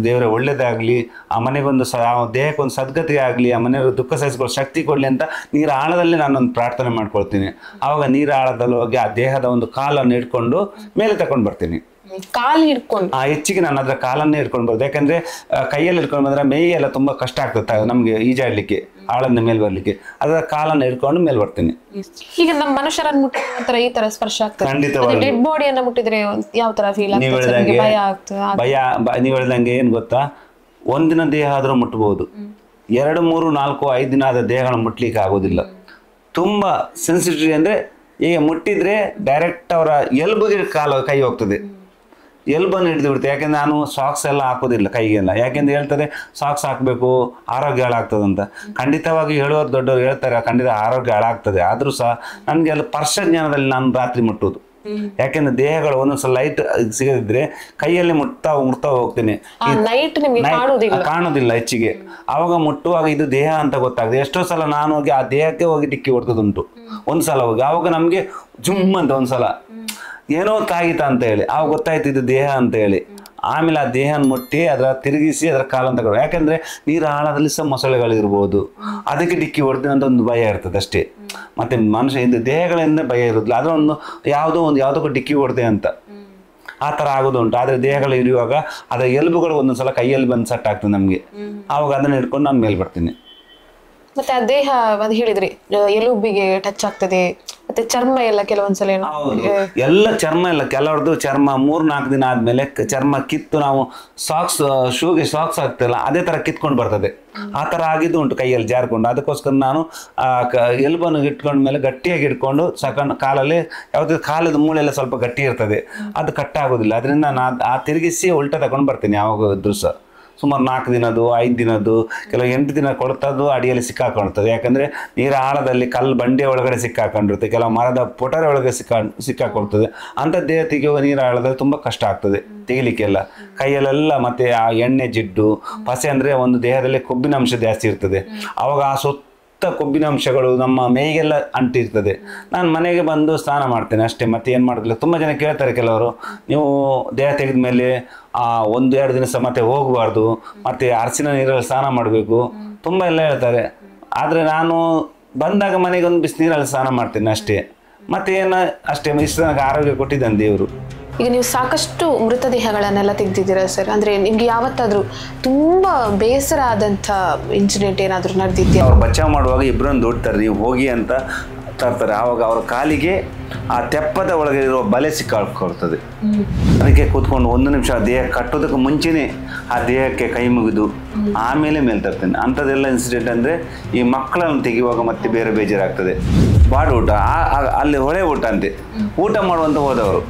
Speaker 2: ದೇವರೇ ಒಳ್ಳೇದಾಗಲಿ, ಆ ಮನೆಗೊಂದು ಆ ದೇಹಕ್ಕೊಂದು ಸದ್ಗತಿ ಆಗಲಿ, ಆ ಮನೆಯವರು ದುಃಖ ಸಹಿಸಿಕೊಳ್ಳೋ ಶಕ್ತಿ ಕೊಡಲಿ ಅಂತ ನೀರು ಆಳದಲ್ಲಿ ನಾನೊಂದು ಪ್ರಾರ್ಥನೆ ಮಾಡ್ಕೊಳ್ತೀನಿ. ಆವಾಗ ನೀರು ಆಳದಲ್ಲಿ ಹೋಗಿ ಆ ದೇಹದ ಒಂದು ಕಾಲನ್ನು ಹಿಡ್ಕೊಂಡು ಮೇಲೆ ತಗೊಂಡು ಬರ್ತೀನಿ.
Speaker 5: ಕಾಲು ಹಿಡ್ಕೊಂಡು
Speaker 2: ಹೆಚ್ಚಿಗೆ ನಾನು ಅದರ ಕಾಲನ್ನೇ ಹಿಡ್ಕೊಂಡು ಬರೋದು. ಯಾಕಂದ್ರೆ ಕೈಯಲ್ಲಿ ಹಿಡ್ಕೊಂಡು ಬಂದ್ರೆ ಮೈ ಎಲ್ಲ ತುಂಬಾ ಕಷ್ಟ ಆಗ್ತದೆ ನಮ್ಗೆ ಈಜಾಡ್ಲಿಕ್ಕೆ, ಆಳದ ಮೇಲೆ ಬರ್ಲಿಕ್ಕೆ. ಅದರ ಕಾಲನ್ನು ಹಿಡ್ಕೊಂಡು ಮೇಲೆ ಬರ್ತೀನಿ.
Speaker 5: ಈಗ ನಮ್ಮ ಮನುಷ್ಯರನ್ನು ಮುಟ್ಟಿದ್ರೆ ಈ ತರ ಸ್ಪರ್ಶ ಆಗ್ತದೆ.
Speaker 2: ಖಂಡಿತವಾಗಿ
Speaker 5: ಡೆಡ್ ಬಾಡಿಯನ್ನು ಮುಟ್ಟಿದ್ರೆ ಯಾವ ತರ ಫೀಲ್ ಆಗ್ತದೆ?
Speaker 2: ನೀವು ಹೇಳ್ದಂಗೆ ಏನ್ ಗೊತ್ತಾ, ಒಂದಿನ ದೇಹ ಆದ್ರೂ ಮುಟ್ಟಬಹುದು, 2, 3, 4, 5 ದಿನ ಆದ ದೇಹಗಳನ್ನ ಮುಟ್ಲಿಕ್ಕೆ ಆಗೋದಿಲ್ಲ. ತುಂಬಾ ಸೆನ್ಸಿಟಿವ್ ಅಂದ್ರೆ ಈಗ ಮುಟ್ಟಿದ್ರೆ ಡೈರೆಕ್ಟ್ ಅವರ ಎಲ್ಬಿಗೆ ಕೈ ಹೋಗ್ತದೆ, ಎಲ್ಬನ್ನು ಹಿಡಿದು ಬಿಡ್ತದೆ. ಯಾಕೆಂದ್ರೆ ನಾನು ಸಾಕ್ಸ್ ಎಲ್ಲ ಹಾಕೋದಿಲ್ಲ ಕೈಗೆಲ್ಲ. ಯಾಕೆಂದ್ರೆ ಹೇಳ್ತಾರೆ ಸಾಕ್ಸ್ ಹಾಕಬೇಕು, ಆರೋಗ್ಯ ಹಾಳಾಗ್ತದೆ ಅಂತ. ಖಂಡಿತವಾಗಿ ಹೇಳುವವರು ದೊಡ್ಡವರು ಹೇಳ್ತಾರೆ, ಖಂಡಿತ ಆರೋಗ್ಯ ಹಾಳಾಗ್ತದೆ. ಆದ್ರೂ ಸಹ ನನಗೆ ಅಲ್ಲಿ ಪರ್ಶಜ್ಞಾನದಲ್ಲಿ ನಾನು ರಾತ್ರಿ ಮುಟ್ಟುವುದು. ಯಾಕೆಂದ್ರೆ ದೇಹಗಳು ಒಂದೊಂದ್ಸಲ ಲೈಟ್ ಸಿಗದಿದ್ರೆ ಕೈಯಲ್ಲಿ ಮುಟ್ತಾ ಹೋಗ್ತೀನಿ, ಕಾಣೋದಿಲ್ಲ ಹೆಚ್ಚಿಗೆ. ಆವಾಗ ಮುಟ್ಟುವಾಗ ಇದು ದೇಹ ಅಂತ ಗೊತ್ತಾಗ್ತದೆ. ಎಷ್ಟೋ ಸಲ ನಾನು ಹೋಗಿ ಆ ದೇಹಕ್ಕೆ ಹೋಗಿ ಡಿಕ್ಕಿ ಹೊಡ್ತದುಂಟು. ಒಂದ್ಸಲ ಹೋಗಿ ಆವಾಗ ನಮ್ಗೆ ಜುಮ್ ಅಂತ ಒಂದ್ಸಲ ಏನೋ ತಾಗಿತ ಅಂತ ಹೇಳಿ ಆವಾಗ ಗೊತ್ತಾಯ್ತು ಇದು ದೇಹ ಅಂತ ಹೇಳಿ. ಆಮೇಲೆ ಆ ದೇಹನ ಮುಟ್ಟಿ ಅದರ ತಿರುಗಿಸಿ ಅದರ ಕಾಲನ್ನು ತಗೊಳ್ಳಿ. ಯಾಕಂದ್ರೆ ನೀರು ಆಳದಲ್ಲಿ ಸಹ ಮೊಸಳೆಗಳಿರ್ಬೋದು, ಅದಕ್ಕೆ ಡಿಕ್ಕಿ ಹೊಡ್ತೀನಿ ಅಂತ ಒಂದು ಭಯ ಇರ್ತದೆ ಅಷ್ಟೇ. ಮತ್ತೆ ಮನುಷ್ಯ ಇದು ದೇಹಗಳಿಂದ ಭಯ ಇರೋದಿಲ್ಲ. ಅದರ ಯಾವುದಕ್ಕೂ ಡಿಕ್ಕಿ ಹೊಡ್ತೇವೆ ಅಂತ ಆ ಥರ ಆಗೋದುಂಟು. ಆದರೆ ದೇಹಗಳು ಇರುವಾಗ ಅದರ ಎಲುಬುಗಳು ಒಂದೊಂದ್ಸಲ ಕೈಯಲ್ಲಿ ಬಂದು ಸೆಟ್ ಆಗ್ತದೆ ನಮಗೆ. ಆವಾಗ ಅದನ್ನು ಹಿಡ್ಕೊಂಡು ನಾನು ಮೇಲೆ ಬರ್ತೀನಿ.
Speaker 5: ಮತ್ತೆ ಆ ದೇಹ ಅದು ಹೇಳಿದ್ರಿ ಎಲುಬಿಗೆ ಟಚ್ ಆಗ್ತದೆ, ಮತ್ತೆ ಚರ್ಮ ಎಲ್ಲ ಕೆಲವೊಂದ್ಸಲ
Speaker 2: ಎಲ್ಲ ಚರ್ಮ ಎಲ್ಲ ಕೆಲವ್ರದ್ದು ಚರ್ಮ 3-4 ದಿನ ಆದ್ಮೇಲೆ ಚರ್ಮ ಕಿತ್ತು ನಾವು ಶೂಗೆ ಸಾಕ್ಸ್ ಆಗ್ತಿಲ್ಲ ಅದೇ ತರ ಕಿತ್ಕೊಂಡು ಬರ್ತದೆ. ಆ ತರ ಆಗಿದ್ದು ಉಂಟು ಕೈಯಲ್ಲಿ ಜಾರ್ಕೊಂಡು. ಅದಕ್ಕೋಸ್ಕರ ನಾನು ಎಲ್ಬನ್ನು ಇಟ್ಕೊಂಡ ಮೇಲೆ ಗಟ್ಟಿಯಾಗಿ ಇಟ್ಕೊಂಡು ಸಾಕೊಂಡು ಕಾಲಲ್ಲಿ ಯಾವ್ದು ಕಾಲದ ಮೂಳೆಲ್ಲ ಸ್ವಲ್ಪ ಗಟ್ಟಿ ಇರ್ತದೆ, ಅದು ಕಟ್ಟಾಗೋದಿಲ್ಲ. ಅದರಿಂದ ಆ ತಿರುಗಿಸಿ ಉಲ್ಟ ತಗೊಂಡು ಬರ್ತೀನಿ ಯಾವಾಗಾದ್ರೂ ಸಹ. ಸುಮಾರು 4 ದಿನದ್ದು 5 ದಿನದ್ದು ಕೆಲವು 8 ದಿನ ಕೊಡ್ತದ್ದು ಅಡಿಯಲ್ಲಿ ಸಿಕ್ಕಾಕೊಳ್ತದೆ. ಯಾಕಂದರೆ ನೀರ ಆಳದಲ್ಲಿ ಕಲ್ಲು ಬಂಡೆ ಒಳಗಡೆ ಸಿಕ್ಕಾಕೊಂಡಿರುತ್ತೆ, ಕೆಲವು ಮರದ ಪೊಟರೆ ಒಳಗೆ ಸಿಕ್ಕಾಕೊಳ್ತದೆ. ಅಂಥದ್ದು ದೇಹ ತೆಗೆಯುವ ನೀರ ಆಳದಲ್ಲಿ ತುಂಬ ಕಷ್ಟ ಆಗ್ತದೆ ತೆಗಿಲಿಕ್ಕೆಲ್ಲ. ಕೈಯಲ್ಲೆಲ್ಲ ಮತ್ತೆ ಆ ಎಣ್ಣೆ ಜಿಡ್ಡು ಪಸೆ ಅಂದರೆ ಒಂದು ದೇಹದಲ್ಲಿ ಕೊಬ್ಬಿನ ಅಂಶ ಜಾಸ್ತಿ ಇರ್ತದೆ. ಆವಾಗ ಆ ಕೊಬ್ಬಿನ ಅಂಶಗಳು ನಮ್ಮ ಮೈಗೆಲ್ಲ ಅಂಟಿರ್ತದೆ. ನಾನು ಮನೆಗೆ ಬಂದು ಸ್ನಾನ ಮಾಡ್ತೇನೆ ಅಷ್ಟೇ, ಮತ್ತೆ ಏನು ಮಾಡೋದಿಲ್ಲ. ತುಂಬ ಜನ ಕೇಳ್ತಾರೆ ಕೆಲವರು, ನೀವು ದೇಹ ತೆಗೆದ ಮೇಲೆ 1-2 ದಿನ ಸಹ ಮತ್ತೆ ಹೋಗಬಾರ್ದು, ಮತ್ತೆ ಅರಸಿನ ನೀರಲ್ಲಿ ಸ್ನಾನ ಮಾಡಬೇಕು, ತುಂಬ ಎಲ್ಲ ಹೇಳ್ತಾರೆ. ಆದರೆ ನಾನು ಬಂದಾಗ ಮನೆಗೆ ಒಂದು ಬಿಸಿನೀರಲ್ಲಿ ಸ್ನಾನ ಮಾಡ್ತೇನೆ ಅಷ್ಟೇ. ಮತ್ತೆ ಏನು ಅಷ್ಟೇ, ಇಷ್ಟು ನನಗೆ ಆರೋಗ್ಯ ಕೊಟ್ಟಿದ್ದಾನೆ ದೇವರು.
Speaker 5: ಈಗ ನೀವು ಸಾಕಷ್ಟು ಮೃತದೇಹಗಳನ್ನೆಲ್ಲ ತೆಗೆದಿದ್ದೀರಾ ಸರ್, ಅಂದರೆ ನಿಮ್ಗೆ ಯಾವತ್ತಾದರೂ ತುಂಬ ಬೇಸರ ಆದಂಥ ಇನ್ಸಿಡೆಂಟ್ ಏನಾದರೂ ನಡೆದಿದೆಯಾ?
Speaker 2: ಅವ್ರು ಬಚಾವ್ ಮಾಡುವಾಗ ಇಬ್ಬರನ್ನು ದೊಡ್ತಾರೆ, ನೀವು ಹೋಗಿ ಅಂತ ತರ್ತಾರೆ. ಆವಾಗ ಅವ್ರ ಕಾಲಿಗೆ ಆ ತೆಪ್ಪದ ಒಳಗೆ ಇರುವ ಬಲೆ ಸಿಕ್ಕಾಕೊಳ್ತದೆ. ಅದಕ್ಕೆ ಕೂತ್ಕೊಂಡು 1 ನಿಮಿಷ ದೇಹ ಕಟ್ಟೋದಕ್ಕೆ ಮುಂಚೆನೇ ಆ ದೇಹಕ್ಕೆ ಕೈ ಮುಗಿದು ಆಮೇಲೆ ಮೇಲೆ ತರ್ತೇನೆ. ಅಂಥದ್ದೆಲ್ಲ ಇನ್ಸಿಡೆಂಟ್ ಅಂದರೆ ಈ ಮಕ್ಕಳನ್ನು ತೆಗೆಯುವಾಗ ಮತ್ತೆ ಬೇರೆ ಬೇಜಾರಾಗ್ತದೆ. ಬಾಡು ಊಟ ಅಲ್ಲಿ ಹೊಳೆ ಊಟ ಅಂತೆ, ಊಟ ಮಾಡುವಂತ ಹೋದವರು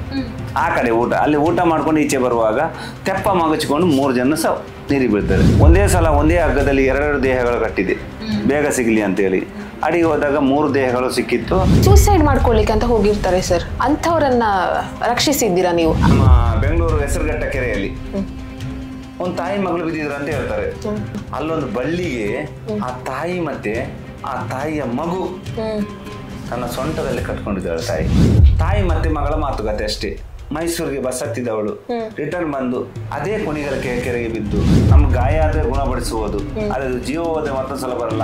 Speaker 2: ಆ ಕಡೆ ಅಲ್ಲಿ ಊಟ ಮಾಡ್ಕೊಂಡು ಈಚೆ ಬರುವಾಗ ತೆಪ್ಪ ಮಗಚಿಕೊಂಡು 3 ಜನ ಸಹ ನೀರಿಗೆ ಬೀಳ್ತಾರೆ. ಒಂದೇ ಸಲ ಒಂದೇ ಹಗ್ಗದಲ್ಲಿ 2 ದೇಹಗಳು ಕಟ್ಟಿದೆ, ಬೇಗ ಸಿಗಲಿ ಅಂತೇಳಿ. ಅಡಿಗೆ ಹೋದಾಗ 3 ದೇಹಗಳು ಸಿಕ್ಕಿತ್ತು.
Speaker 5: ಸೂಸೈಡ್ ಮಾಡ್ಕೊಳ್ಳಿಕ್ಕೆ ಅಂತ ಹೋಗಿರ್ತಾರೆ ಸರ್, ಅಂಥವ್ರನ್ನ ರಕ್ಷಿಸಿದ್ದೀರಾ ನೀವು?
Speaker 2: ನಮ್ಮ ಬೆಂಗಳೂರು ಹೆಸರುಘಟ್ಟ ಕೆರೆಯಲ್ಲಿ ಒಂದು ತಾಯಿ ಮಗಳು ಬಿದ್ದಿದ್ರು ಅಂತ ಹೇಳ್ತಾರೆ. ಅಲ್ಲೊಂದು ಬಳ್ಳಿಗೆ ಆ ತಾಯಿ ಮತ್ತೆ ಆ ತಾಯಿಯ ಮಗು ತನ್ನ ಸೊಂಟದಲ್ಲಿ ಕಟ್ಕೊಂಡಿದ್ದಾಳೆ. ತಾಯಿ ಮತ್ತೆ ಮಗಳ ಮಾತುಕತೆ ಅಷ್ಟೇ. ಮೈಸೂರಿಗೆ ಬಸ್ ಹತ್ತಿದವಳು ರಿಟರ್ನ್ ಬಂದು ಅದೇ ಕುಣಿಗಲ ಕೆರೆಗೆ ಬಿದ್ದು ನಮ್ಗೆ ಗಾಯ ಆದರೆ ಗುಣಪಡಿಸುವುದು, ಅದು ಜೀವ ಹೋದ್ರೆ ಮತ್ತೊಂದ್ಸಲ ಬರಲ್ಲ.